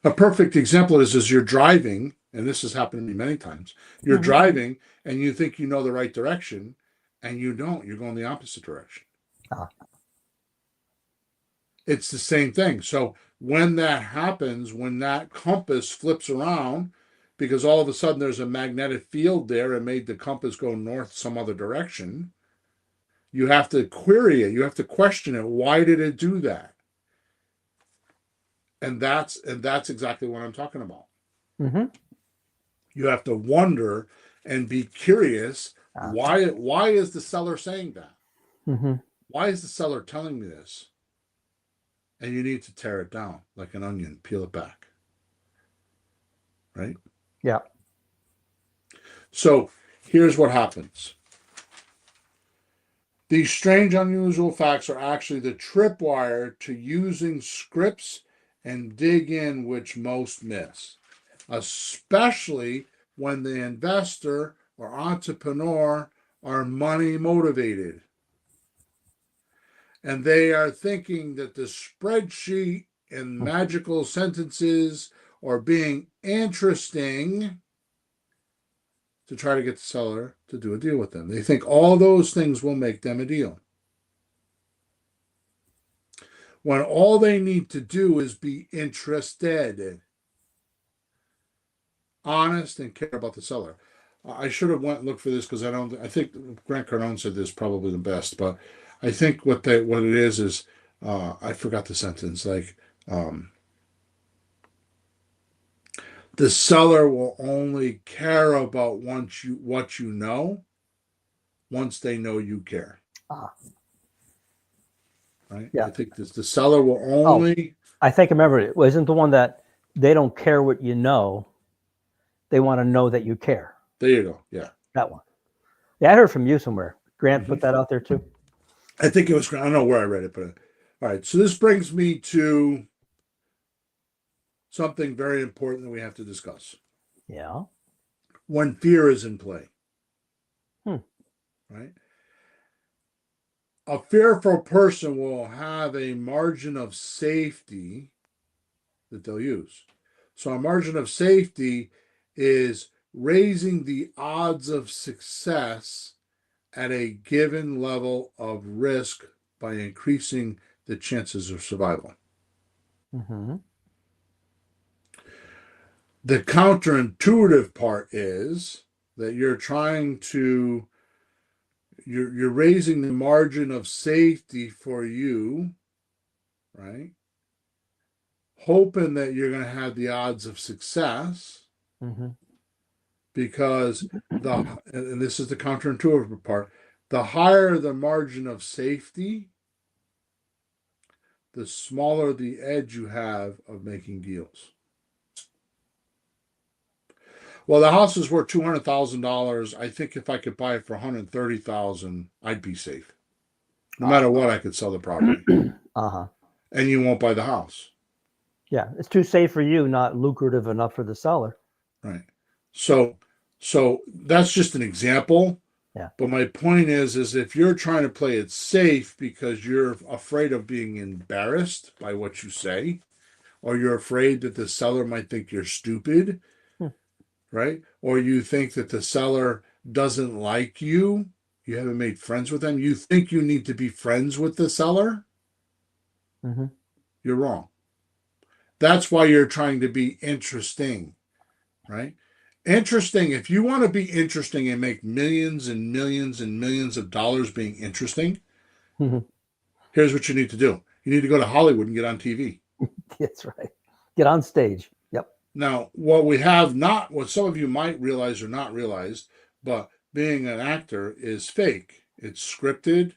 A: A perfect example is you're driving, and this has happened to me many times. You're driving and you think you know the right direction, and you don't. You're going the opposite direction. It's the same thing. So when that happens, when that compass flips around, because all of a sudden there's a magnetic field there and made the compass go north some other direction, you have to query it. You have to question it. Why did it do that? And that's exactly what I'm talking about.
B: Mm-hmm.
A: You have to wonder and be curious. Why is the seller saying that?
B: Mm-hmm.
A: Why is the seller telling me this? And you need to tear it down like an onion, peel it back. Right?
B: Yeah.
A: So here's what happens. These strange, unusual facts are actually the tripwire to using scripts and dig in, which most miss, especially when the investor or entrepreneur are money motivated. And they are thinking that the spreadsheet and magical sentences are being interesting to try to get the seller to do a deal with them. They think all those things will make them a deal. When all they need to do is be interested, honest, and care about the seller. I should have went and looked for this because I think Grant Cardone said this probably the best, but I think what it is I forgot the sentence, like the seller will only care about what you know once they know you care. Right?
B: Yeah.
A: I think the seller will
B: Oh,
A: only.
B: I think I remember it. Wasn't the one that they don't care what you know, they want to know that you care.
A: There you go. Yeah.
B: That one. Yeah, I heard from you somewhere. Grant put that out there too.
A: I think it was. I don't know where I read it, but all right. So this brings me to something very important that we have to discuss.
B: Yeah.
A: When fear is in play. right? A fearful person will have a margin of safety that they'll use. So a margin of safety is raising the odds of success at a given level of risk by increasing the chances of survival.
B: Mm-hmm.
A: The counterintuitive part is that you're raising the margin of safety for you, right? Hoping that you're going to have the odds of success,
B: Mm-hmm.
A: because and this is the counterintuitive part, the higher the margin of safety, the smaller the edge you have of making deals. Well, the house is worth $200,000. I think if I could buy it for $130,000, I'd be safe. No matter what, I could sell the property,
B: Uh-huh.
A: and you won't buy the house,
B: Yeah, it's too safe for you, not lucrative enough for the seller.
A: right? So, so that's just an example.
B: Yeah.
A: But my point is if you're trying to play it safe because you're afraid of being embarrassed by what you say, or you're afraid that the seller might think you're stupid,
B: Hmm.
A: right? Or you think that the seller doesn't like you, you haven't made friends with them, you think you need to be friends with the seller,
B: Mm-hmm.
A: you're wrong. That's why you're trying to be interesting, right? Interesting. If you want to be interesting and make millions and millions and millions of dollars being interesting,
B: Mm-hmm.
A: here's what you need to do. You need to go to Hollywood and get on TV.
B: That's right. Get on stage. Yep.
A: Now, what some of you might realize or not realize, but being an actor is fake. It's scripted.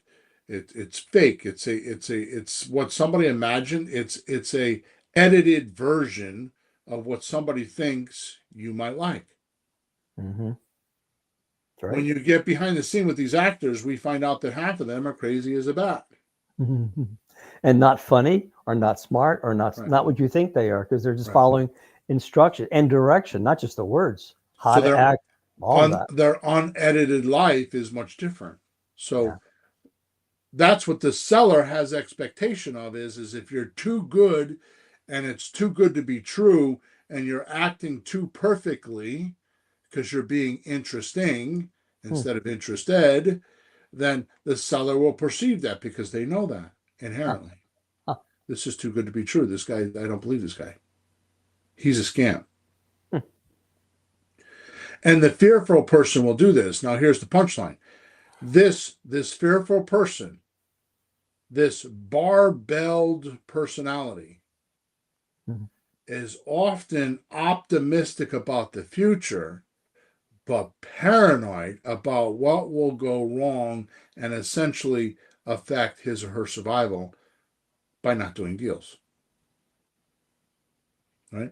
A: It's fake. It's what somebody imagined. It's a edited version of what somebody thinks you might like.
B: Mm-hmm. That's
A: When
B: right.
A: you get behind the scene with these actors, we find out that half of them are crazy as a bat.
B: Mm-hmm. And not funny or not smart or not
A: Right.
B: not what you think they are, because they're just
A: Right.
B: following instruction and direction, not just the words, how
A: So
B: to
A: their
B: act, all of that.
A: their unedited life is much different.
B: Yeah.
A: So that's what the seller has expectation of is if you're too good and it's too good to be true and you're acting too perfectly because you're being interesting
B: Hmm.
A: instead of interested, then the seller will perceive that because they know that
B: Huh.
A: inherently.
B: Huh.
A: This is too good to be true. This guy, I don't believe this guy. He's a scam.
B: Hmm.
A: And the fearful person will do this. Now here's the punchline. This fearful person, this barbelled personality,
B: Mhm.
A: is often optimistic about the future, but paranoid about what will go wrong and essentially affect his or her survival by not doing deals. Right?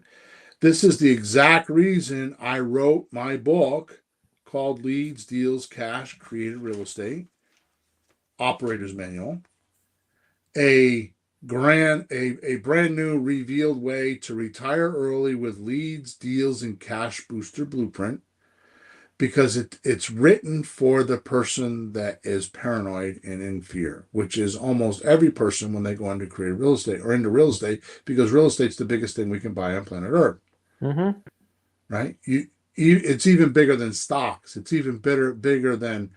A: This is the exact reason I wrote my book called Leads, Deals, Cash, Created Real Estate, Operator's Manual, a a brand new revealed way to retire early with leads, deals, and cash booster blueprint, because it's written for the person that is paranoid and in fear, which is almost every person when they go into creative real estate or into real estate, because real estate's the biggest thing we can buy on planet Earth,
B: Mm-hmm.
A: right? It's even bigger than stocks. It's even bigger than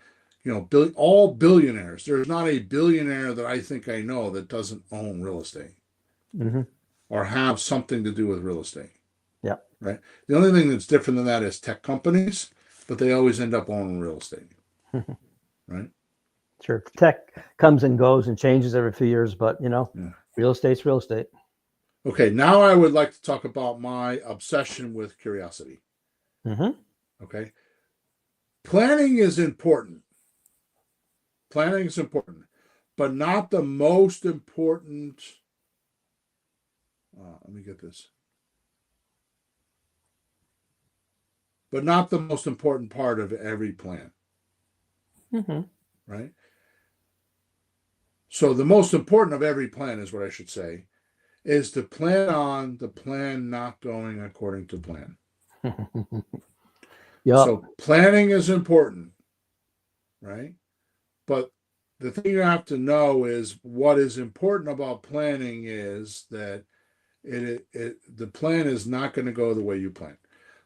A: all billionaires. There's not a billionaire that I think I know that doesn't own real estate
B: Mm-hmm.
A: or have something to do with real estate,
B: Yep.
A: right? The only thing that's different than that is tech companies, but they always end up owning real estate, right?
B: Sure. Tech comes and goes and changes every few years, but
A: Yeah.
B: real estate's real estate.
A: Okay, now I would like to talk about my obsession with curiosity.
B: Mm-hmm.
A: Okay, planning is important. Planning is important, but not the most important. Let me get this. But not the most important part of every plan,
B: Mm-hmm.
A: right? So the most important of every plan is what I should say is to plan on the plan not going according to plan.
B: Yep.
A: So planning is important, right? But the thing you have to know is what is important about planning is that the plan is not going to go the way you plan.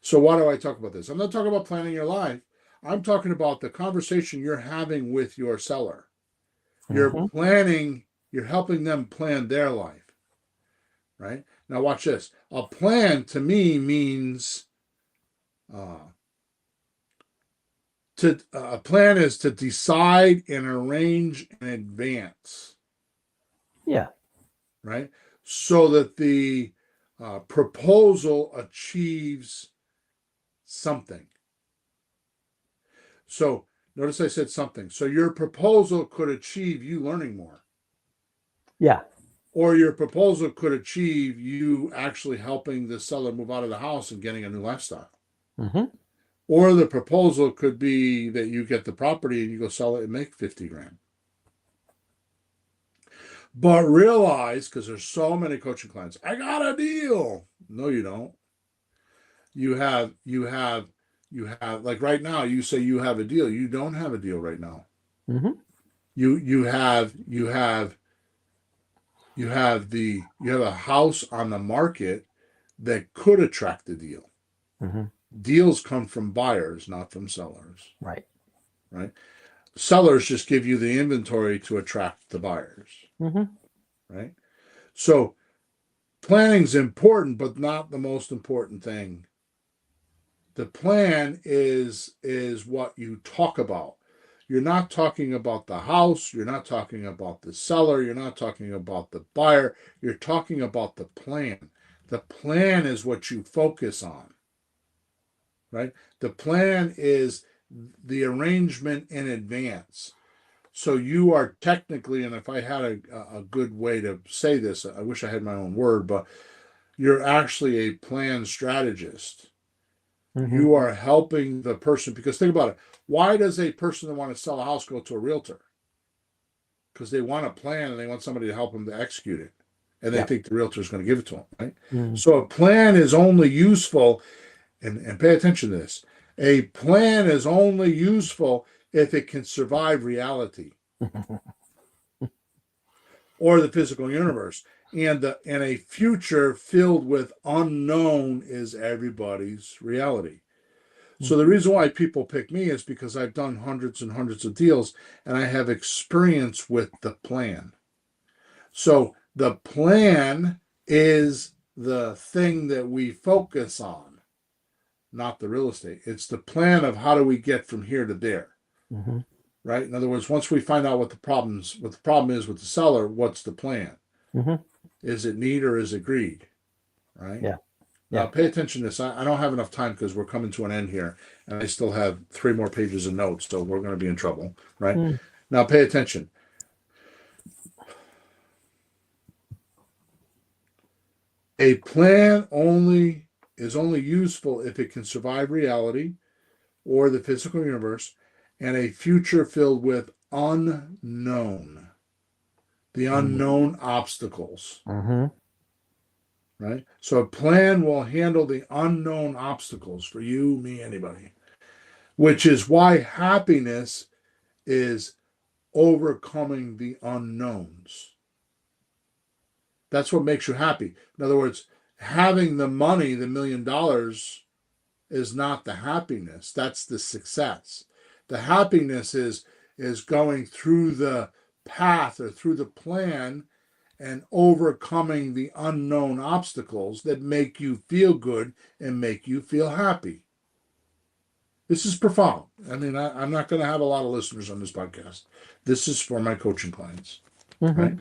A: So why do I talk about this? I'm not talking about planning your life. I'm talking about the conversation you're having with your seller. You're
B: Mm-hmm.
A: planning, you're helping them plan their life, right? Now watch this. A plan to me means uh, a plan is to decide and arrange in advance,
B: Yeah.
A: right? So that the proposal achieves something. So notice I said something. So your proposal could achieve you learning more,
B: Yeah.
A: or your proposal could achieve you actually helping the seller move out of the house and getting a new lifestyle.
B: Mm-hmm.
A: Or the proposal could be that you get the property and you go sell it and make 50 grand. But realize, because there's so many coaching clients, I got a deal. No, you don't. You have like right now, you say you have a deal. You don't have a deal right now.
B: Mm-hmm.
A: You have a house on the market that could attract a deal.
B: Mm-hmm.
A: Deals come from buyers, not from sellers,
B: Right.
A: right? Sellers just give you the inventory to attract the buyers,
B: Mm-hmm.
A: right? So planning's important, but not the most important thing. The plan is what you talk about. You're not talking about the house, you're not talking about the seller, you're not talking about the buyer, you're talking about the plan. The plan is what you focus on, right? The plan is the arrangement in advance. So you are technically, and if I had a good way to say this, I wish I had my own word, but you're actually a plan strategist.
B: Mm-hmm.
A: You are helping the person because think about it. Why does a person that want to sell a house go to a realtor? Because they want a plan and they want somebody to help them to execute it. And they
B: Yeah.
A: think the realtor is going to give it to them, right?
B: Mm-hmm.
A: So a plan is only useful, and pay attention to this. A plan is only useful if it can survive reality or the physical universe. And a future filled with unknown is everybody's reality. So the reason why people pick me is because I've done hundreds and hundreds of deals and I have experience with the plan. So the plan is the thing that we focus on, not the real estate. It's the plan of how do we get from here to there,
B: Mm-hmm.
A: right? In other words, once we find out what the problem is with the seller, what's the plan?
B: Mm-hmm.
A: Is it need or is it greed, right?
B: Yeah.
A: Now,
B: Yeah.
A: pay attention to this. I don't have enough time because we're coming to an end here, and I still have 3 more pages of notes, so we're going to be in trouble, right?
B: Mm.
A: Now, pay attention. A plan is only useful if it can survive reality or the physical universe and a future filled with unknown, the unknown obstacles,
B: Mm-hmm.
A: right? So a plan will handle the unknown obstacles for you, me, anybody, which is why happiness is overcoming the unknowns. That's what makes you happy. In other words, having the money, the $1 million, is not the happiness. That's the success. The happiness is going through the path or through the plan and overcoming the unknown obstacles that make you feel good and make you feel happy. This is profound. I mean, I'm not going to have a lot of listeners on this podcast. This is for my coaching clients,
B: Mm-hmm.
A: right?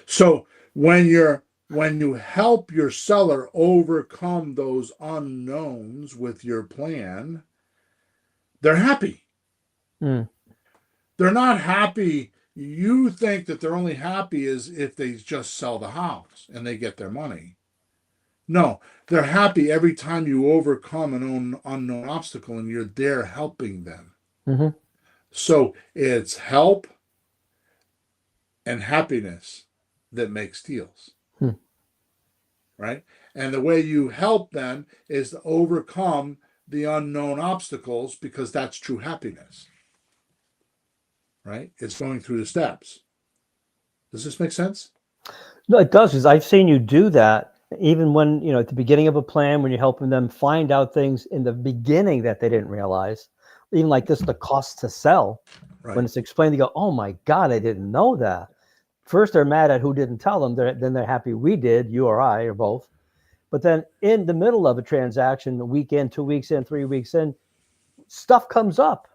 A: So when you help your seller overcome those unknowns with your plan, they're happy.
B: Mm.
A: They're not happy. You think that they're only happy is if they just sell the house and they get their money. No, they're happy every time you overcome an unknown obstacle and you're there helping them.
B: Mm-hmm.
A: So it's help and happiness that makes deals,
B: Hmm.
A: right? And the way you help them is to overcome the unknown obstacles because that's true happiness. right? It's going through the steps. Does this make sense?
B: No, it does, because I've seen you do that even when, at the beginning of a plan, when you're helping them find out things in the beginning that they didn't realize, even like this, the cost to sell, when
A: Right.
B: it's explained, they go, oh my God, I didn't know that. First, they're mad at who didn't tell them. Then they're happy we did, you or I, or both. But then in the middle of a transaction, a week in, 2 weeks in, 3 weeks in, stuff comes up.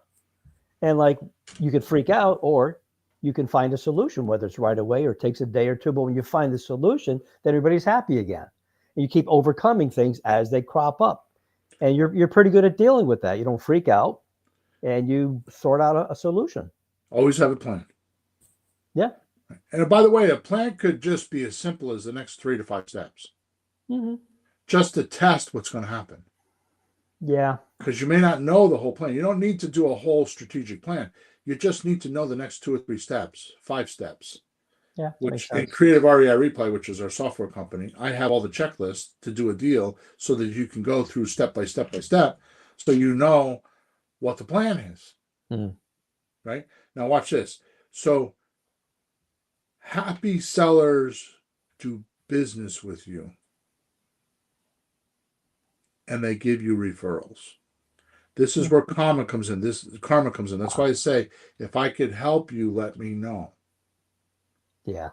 B: And like you could freak out, or you can find a solution, whether it's right away or it takes a day or two. But when you find the solution, then everybody's happy again. And you keep overcoming things as they crop up. And you're pretty good at dealing with that. You don't freak out, and you sort out a solution.
A: Always have a plan.
B: Yeah.
A: And by the way, a plan could just be as simple as the next 3 to 5 steps,
B: Mm-hmm.
A: just to test what's going to happen.
B: Yeah.
A: Because you may not know the whole plan. You don't need to do a whole strategic plan. You just need to know the next 2 or 3 steps, 5 steps.
B: Yeah.
A: Which in Creative REI Replay, which is our software company, I have all the checklists to do a deal so that you can go through step by step by step, so you know what the plan is.
B: Mm.
A: Right? Now watch this. So happy sellers do business with you, and they give you referrals. This is where karma comes in. That's why I say, if I could help you, let me know.
B: Yeah.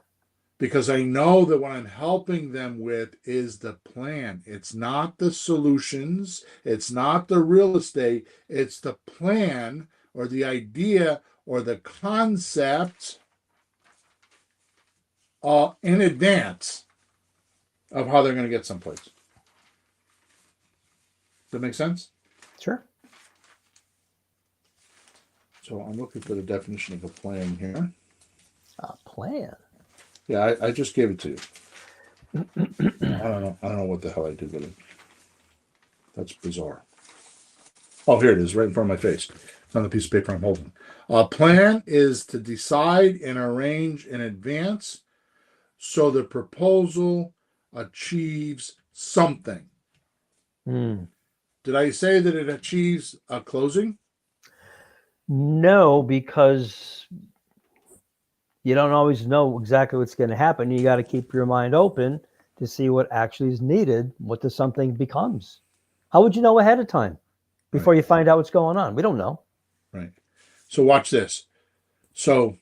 A: Because I know that what I'm helping them with is the plan. It's not the solutions. It's not the real estate. It's the plan, or the idea, or the concept in advance of how they're going to get someplace. Does that make sense?
B: Sure.
A: So I'm looking for the definition of a plan here.
B: A plan.
A: Yeah, I just gave it to you. I don't know what the hell I did with it. That's bizarre. Oh, here it is, right in front of my face. It's on the piece of paper I'm holding. A plan is to decide and arrange in advance so the proposal achieves something.
B: Mm.
A: Did I say that it achieves a closing?
B: No, because you don't always know exactly what's going to happen. You got to keep your mind open to see what actually is needed, what the something becomes. How would you know ahead of time before you find out what's going on? We don't know.
A: Right. So watch this. So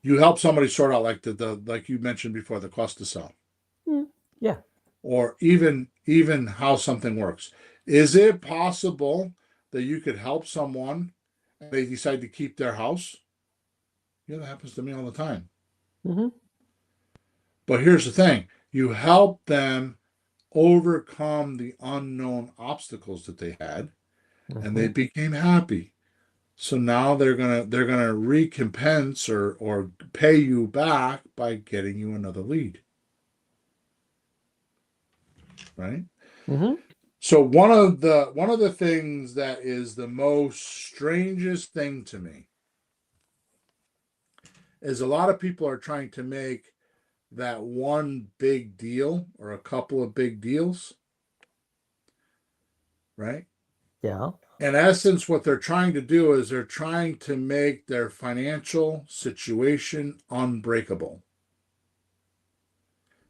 A: you help somebody sort out, like the like you mentioned before, the cost to sell.
B: Yeah.
A: Or even how something works. Is it possible that you could help someone and they decide to keep their house? Yeah, that happens to me all the time.
B: Mm-hmm.
A: But here's the thing: you help them overcome the unknown obstacles that they had, and they became happy. So now they're gonna recompense or pay you back by getting you another lead. Right?
B: Mm-hmm.
A: So one of the things that is the most strangest thing to me is a lot of people are trying to make that one big deal or a couple of big deals, right?
B: Yeah.
A: In essence, what they're trying to do is they're trying to make their financial situation unbreakable.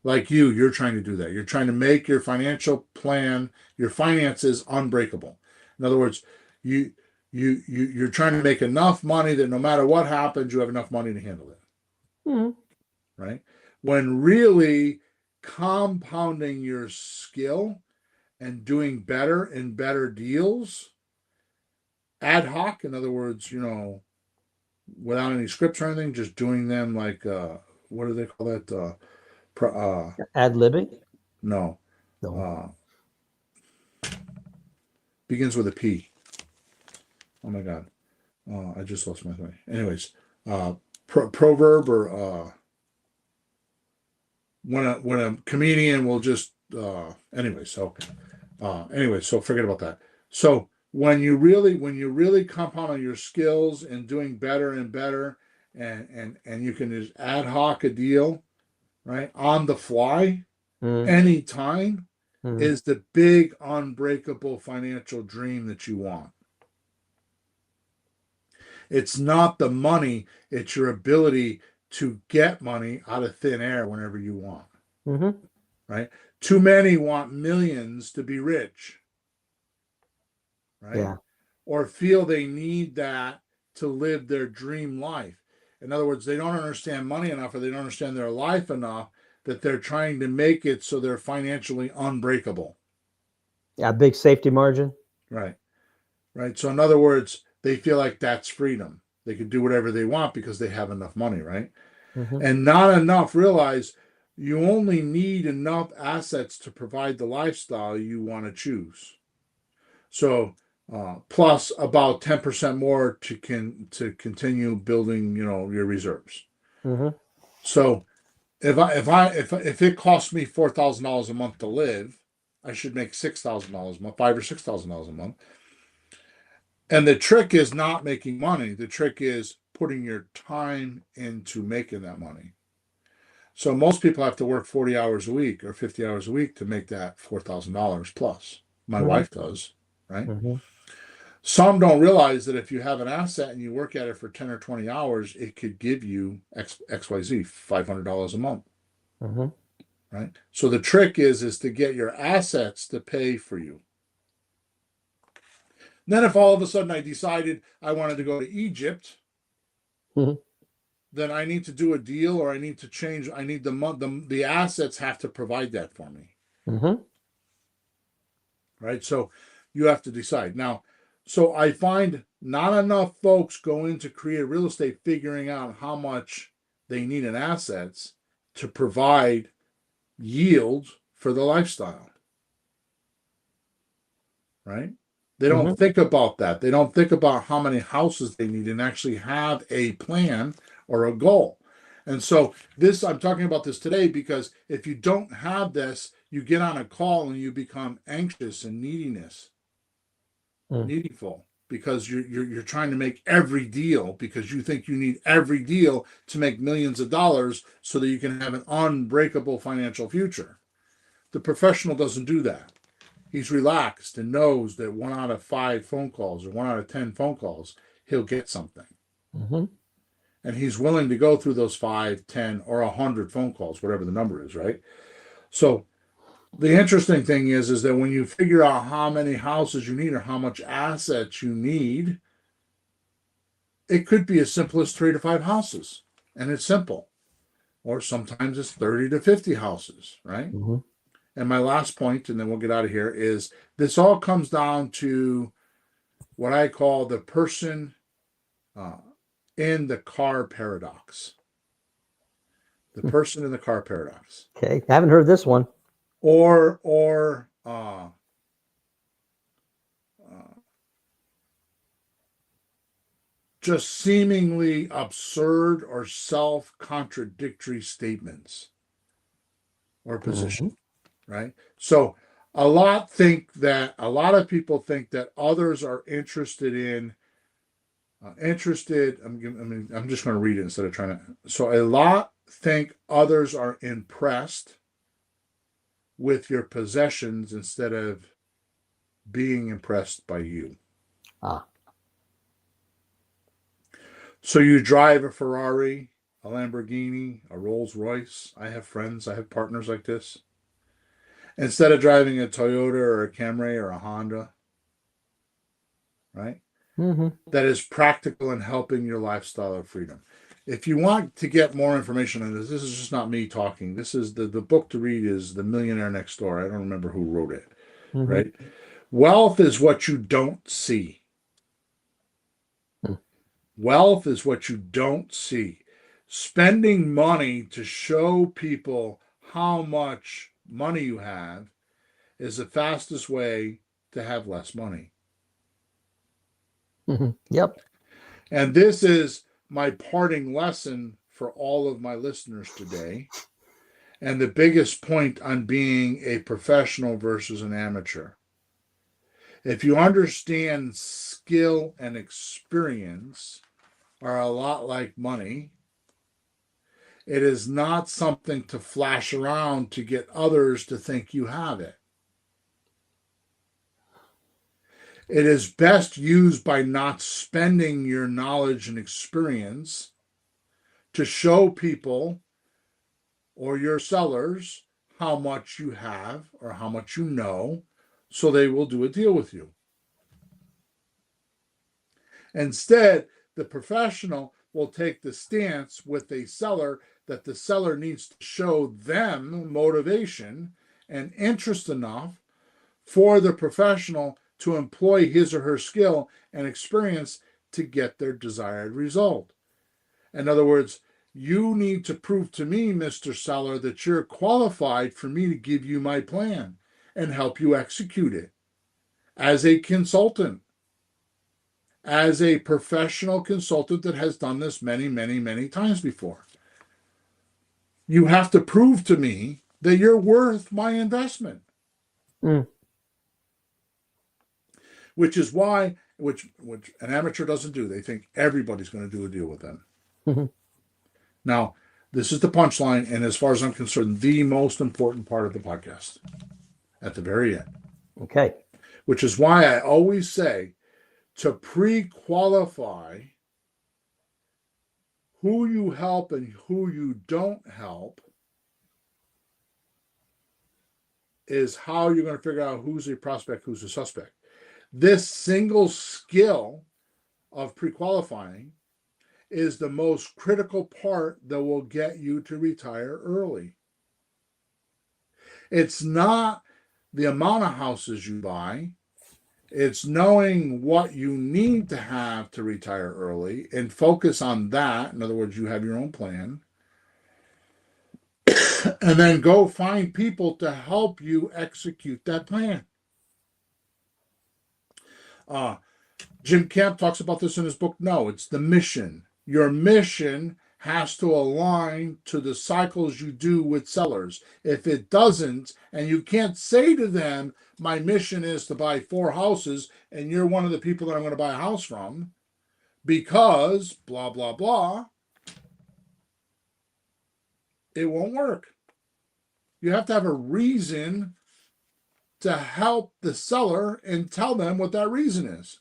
A: Like you're trying to do that. You're trying to make your financial plan, your finances unbreakable. In other words, you're trying to make enough money that no matter what happens, you have enough money to handle it.
B: Mm-hmm.
A: Right? When really compounding your skill and doing better and better deals ad hoc, in other words, without any scripts or anything, just doing them like what do they call that?
B: Ad libbing?
A: No.
B: No.
A: Begins with a P. Oh my God. I just lost my thing. Anyways, proverb, or when a comedian will just so forget about that. So when you really compound on your skills and doing better and better, and you can just ad hoc a deal, right, on the fly, anytime, is the big unbreakable financial dream that you want. It's not the money, it's your ability to get money out of thin air whenever you want,
B: Mm-hmm.
A: right? Too many want millions to be rich, right?
B: Yeah.
A: Or feel they need that to live their dream life. In other words, they don't understand money enough, or they don't understand their life enough, that they're trying to make it so they're financially unbreakable.
B: Yeah. Big safety margin.
A: Right. Right. So in other words, they feel like that's freedom. They can do whatever they want because they have enough money, right?
B: Mm-hmm.
A: And not enough realize you only need enough assets to provide the lifestyle you want to choose. So plus about 10% more to continue building, your reserves.
B: Mm-hmm.
A: So if it costs me $4,000 a month to live, I should make $6,000 a month, $5,000 or $6,000 a month. And the trick is not making money. The trick is putting your time into making that money. So most people have to work 40 hours a week or 50 hours a week to make that $4,000 plus. My
B: Mm-hmm.
A: wife does, right?
B: Mm-hmm.
A: Some don't realize that if you have an asset and you work at it for 10 or 20 hours, it could give you XYZ, $500 a month,
B: Mm-hmm.
A: right? So the trick is to get your assets to pay for you. Then if all of a sudden I decided I wanted to go to Egypt,
B: Mm-hmm.
A: then I need to do a deal, or I need to change. I need the assets have to provide that for me,
B: Mm-hmm.
A: right? So you have to decide now. So I find not enough folks go into create real estate figuring out how much they need in assets to provide yield for the lifestyle, right? They don't
B: Mm-hmm.
A: think about that. They don't think about how many houses they need and actually have a plan or a goal. And so I'm talking about this today because if you don't have this, you get on a call and you become anxious and needful because you're trying to make every deal because you think you need every deal to make millions of dollars so that you can have an unbreakable financial future. The professional doesn't do that. He's relaxed and knows that 1 out of 5 phone calls or 1 out of 10 phone calls, he'll get something.
B: Mm-hmm.
A: And he's willing to go through those 5, 10, or 100 phone calls, whatever the number is, right? So the interesting thing is that when you figure out how many houses you need or how much assets you need, it could be as simple as 3 to 5 houses. And it's simple. Or sometimes it's 30 to 50 houses, right?
B: Mm-hmm.
A: And my last point, and then we'll get out of here, is this all comes down to what I call the person uh, in the car paradox. The person in the car paradox,
B: Okay. I haven't heard this one.
A: or just seemingly absurd or self-contradictory statements or
B: Mm-hmm.
A: position, right? So a lot of people think that others are interested. I'm just going to read it instead of trying to. So a lot think others are impressed with your possessions instead of being impressed by you.
B: Ah.
A: So you drive a Ferrari, a Lamborghini, a Rolls Royce. I have friends, I have partners like this. Instead of driving a Toyota or a Camry or a Honda, right?
B: Mm-hmm.
A: That is practical in helping your lifestyle of freedom. If you want to get more information on this, this is just not me talking. This is the book to read is The Millionaire Next Door. I don't remember who wrote it,
B: Mm-hmm.
A: right? Wealth is what you don't see. Wealth is what you don't see. Spending money to show people how much money you have is the fastest way to have less money.
B: Mm-hmm. Yep.
A: And this is my parting lesson for all of my listeners today. And the biggest point on being a professional versus an amateur. If you understand skill and experience are a lot like money, it is not something to flash around to get others to think you have it. It is best used by not spending your knowledge and experience to show people or your sellers how much you have or how much you know, so they will do a deal with you. Instead, the professional will take the stance with a seller that the seller needs to show them motivation and interest enough for the professional to employ his or her skill and experience to get their desired result. In other words, you need to prove to me, Mr. Seller, that you're qualified for me to give you my plan and help you execute it as a consultant, as a professional consultant that has done this many, many, many times before. You have to prove to me that you're worth my investment.
B: Mm.
A: Which is why, which an amateur doesn't do. They think everybody's going to do a deal with them.
B: Mhm.
A: Now, this is the punchline, and as far as I'm concerned, the most important part of the podcast at the very end.
B: Okay.
A: Which is why I always say to pre-qualify who you help and who you don't help is how you're going to figure out who's a prospect, who's a suspect. This single skill of pre-qualifying is the most critical part that will get you to retire early. It's not the amount of houses you buy. It's knowing what you need to have to retire early and focus on that. In other words, you have your own plan. And then go find people to help you execute that plan. Jim Camp talks about this in his book. No, it's the mission. Your mission has to align to the cycles you do with sellers. If it doesn't, and you can't say to them, my mission is to buy 4 houses, and you're one of the people that I'm going to buy a house from, because blah, blah, blah, it won't work. You have to have a reason to help the seller and tell them what that reason is.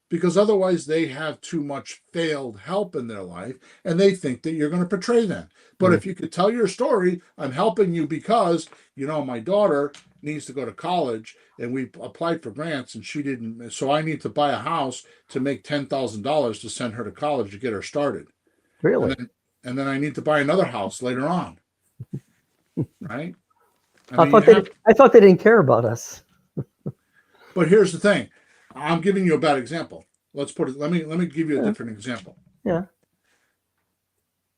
A: Because otherwise they have too much failed help in their life and they think that you're going to betray them. But if you could tell your story, I'm helping you because, my daughter needs to go to college and we applied for grants and she didn't. So I need to buy a house to make $10,000 to send her to college to get her started.
B: Really?
A: And then I need to buy another house later on. Right?
B: I thought they didn't care about us.
A: But here's the thing. I'm giving you a bad example. Let me give you a different example.
B: Yeah.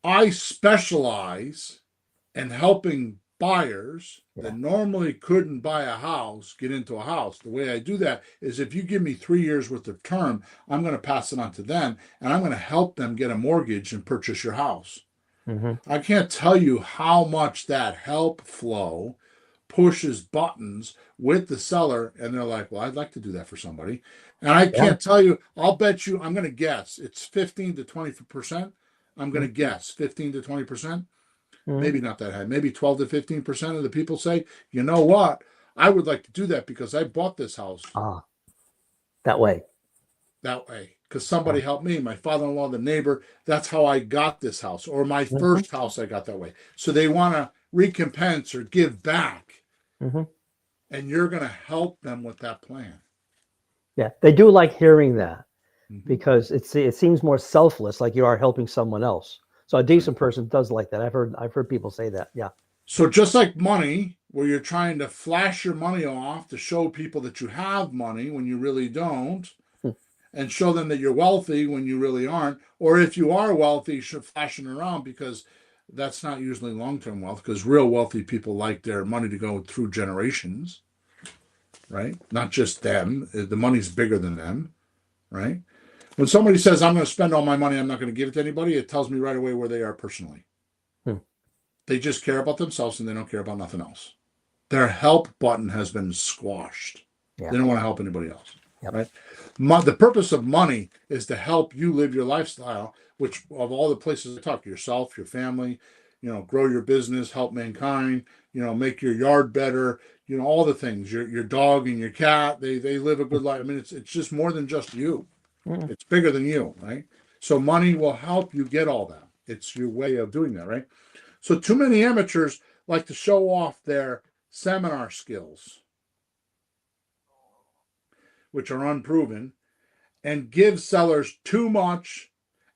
A: I specialize in helping buyers that normally couldn't buy a house get into a house. The way I do that is if you give me 3 years worth of term, I'm going to pass it on to them and I'm going to help them get a mortgage and purchase your house.
B: Mm-hmm.
A: I can't tell you how much that help flow pushes buttons with the seller, and they're like, well, I'd like to do that for somebody. And I can't tell you, I'll bet you, I'm going to guess, it's 15 to 20%. I'm going to guess 15 to 20%. Maybe not that high, maybe 12 to 15% of the people say, you know what? I would like to do that because I bought this house.
B: That way.
A: That way. Because somebody helped me, my father-in-law, the neighbor, that's how I got this house. Or my first house I got that way. So they want to recompense or give back.
B: Mm-hmm.
A: And you're going to help them with that plan.
B: Yeah, they do like hearing that because it seems more selfless, like you are helping someone else. So a decent person does like that. I've heard people say that. Yeah.
A: So just like money, where you're trying to flash your money off to show people that you have money when you really don't, and show them that you're wealthy when you really aren't, or if you are wealthy, you should flash it around because that's not usually long-term wealth, because real wealthy people like their money to go through generations, right? Not just them. The money's bigger than them, right? When somebody says, I'm going to spend all my money, I'm not going to give it to anybody, it tells me right away where they are personally. They just care about themselves and they don't care about nothing else. Their help button has been squashed. They don't want to help anybody else, right? The purpose of money is to help you live your lifestyle, which of all the places I talk, yourself, your family, grow your business, help mankind, make your yard better, all the things. Your dog and your cat, they live a good life. I mean, it's just more than just you.
B: Mm-hmm.
A: It's bigger than you, right? So money will help you get all that. It's your way of doing that, right? So too many amateurs like to show off their seminar skills, which are unproven, and give sellers too much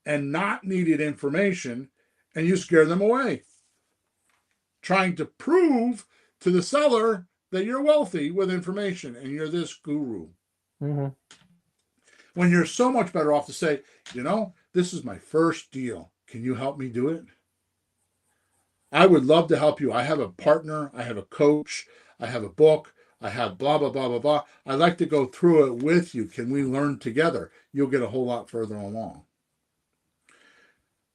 A: and not needed information, and you scare them away, trying to prove to the seller that you're wealthy with information and you're this guru.
B: Mm-hmm.
A: When you're so much better off to say, this is my first deal. Can you help me do it? I would love to help you. I have a partner, I have a coach, I have a book, I have blah, blah, blah, blah, blah. I'd like to go through it with you. Can we learn together? You'll get a whole lot further along.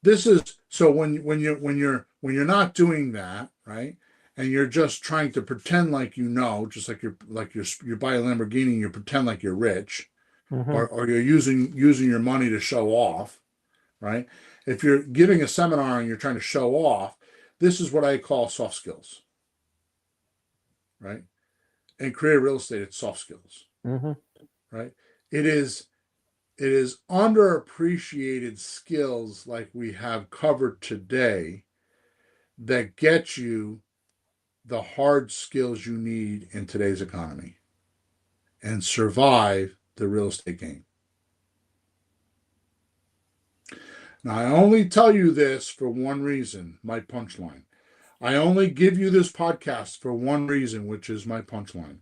A: This is so when you're not doing that, right? And you're just trying to pretend like just like you're buy a Lamborghini and you pretend like you're rich,
B: Mm-hmm.
A: or you're using your money to show off, right? If you're giving a seminar and you're trying to show off, this is what I call soft skills, right? In creative real estate, it's soft skills,
B: Mm-hmm.
A: right? It is underappreciated skills like we have covered today that get you the hard skills you need in today's economy and survive the real estate game. Now, I only tell you this for one reason, my punchline. I only give you this podcast for one reason, which is my punchline.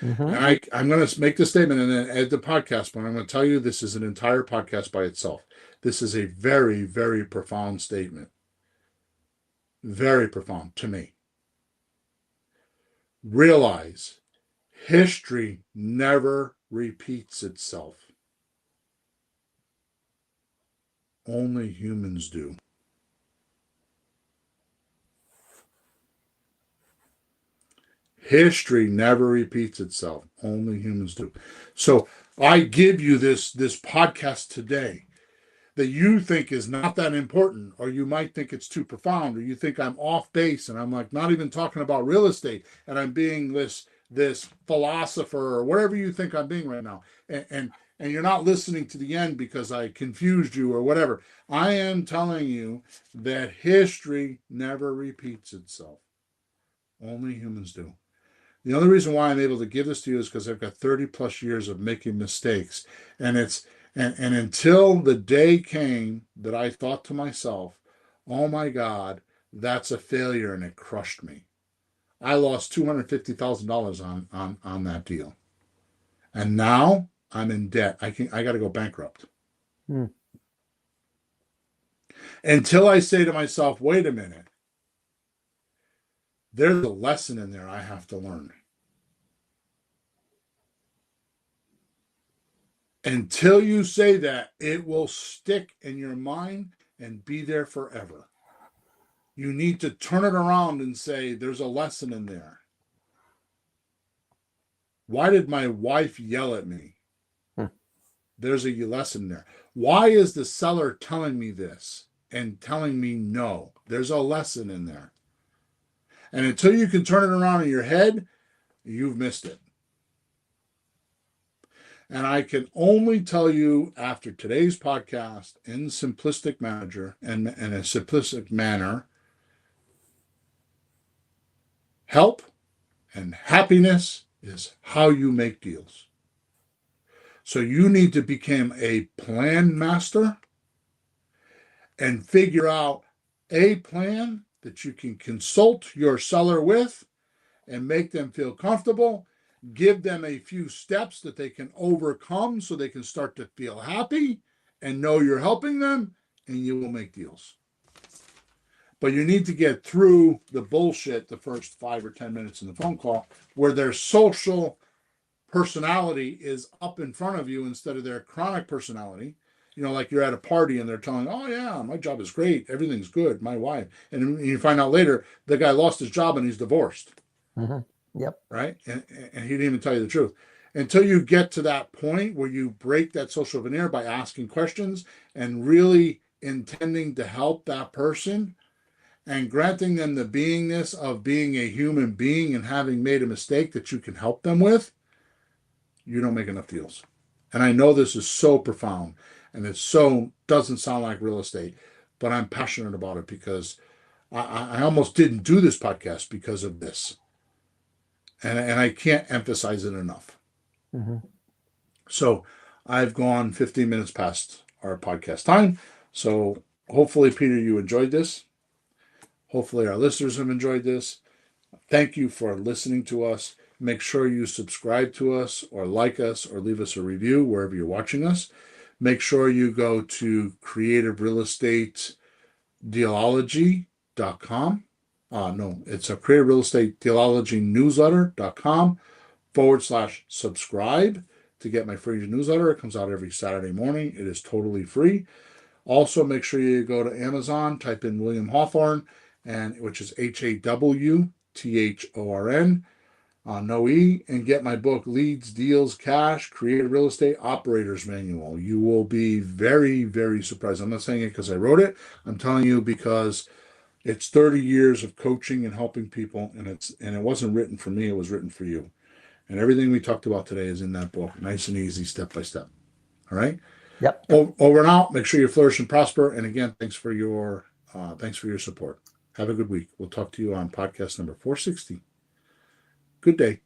B: Mm-hmm.
A: And I'm going to make the statement and then add the podcast, but I'm going to tell you this is an entire podcast by itself. This is a very, very profound statement. Very profound to me. Realize history never repeats itself. Only humans do. History never repeats itself. Only humans do. So I give you this podcast today that you think is not that important, or you might think it's too profound, or you think I'm off base and I'm like not even talking about real estate and I'm being this philosopher or whatever you think I'm being right now. And you're not listening to the end because I confused you or whatever. I am telling you that history never repeats itself. Only humans do. The only reason why I'm able to give this to you is because I've got 30 plus years of making mistakes. And and until the day came that I thought to myself, oh my God, that's a failure, and it crushed me. I lost $250,000 on that deal. And now I'm in debt. I got to go bankrupt.
B: Mm.
A: Until I say to myself, wait a minute, there's a lesson in there I have to learn. Until you say that, it will stick in your mind and be there forever. You need to turn it around and say, there's a lesson in there. Why did my wife yell at me? There's a lesson there. Why is the seller telling me this and telling me no? There's a lesson in there. And until you can turn it around in your head, you've missed it. And I can only tell you after today's podcast in simplistic a simplistic manner, help and happiness is how you make deals. So you need to become a plan master and figure out a plan that you can consult your seller with and make them feel comfortable. Give them a few steps that they can overcome so they can start to feel happy and know you're helping them, and you will make deals. But you need to get through the bullshit the first 5 or 10 minutes in the phone call where their social personality is up in front of you instead of their chronic personality. Like you're at a party and they're telling, oh yeah, my job is great. Everything's good. My wife. And you find out later the guy lost his job and he's divorced.
B: Mm-hmm. Yep.
A: Right. And he didn't even tell you the truth. Until you get to that point where you break that social veneer by asking questions and really intending to help that person and granting them the beingness of being a human being and having made a mistake that you can help them with, you don't make enough deals. And I know this is so profound and it so doesn't sound like real estate, but I'm passionate about it because I almost didn't do this podcast because of this. And I can't emphasize it enough.
B: Mm-hmm.
A: So I've gone 15 minutes past our podcast time. So hopefully, Peter, you enjoyed this. Hopefully, our listeners have enjoyed this. Thank you for listening to us. Make sure you subscribe to us or like us or leave us a review wherever you're watching us. Make sure you go to Creative Real Estate Dealology.com. No, it's a Creative Real Estate Dealology Newsletter.com/subscribe to get my free newsletter. It comes out every Saturday morning. It is totally free. Also, make sure you go to Amazon, type in William Hawthorne, which is HAWTHORN, no E, and get my book, Leads, Deals, Cash, Creative Real Estate Operators Manual. You will be very, very surprised. I'm not saying it because I wrote it. I'm telling you because it's 30 years of coaching and helping people, and it wasn't written for me. It was written for you. And everything we talked about today is in that book, nice and easy, step by step. All right.
B: Yep.
A: Over and out. Make sure you flourish and prosper. And again, thanks for your support. Have a good week. We'll talk to you on podcast number 460. Good day.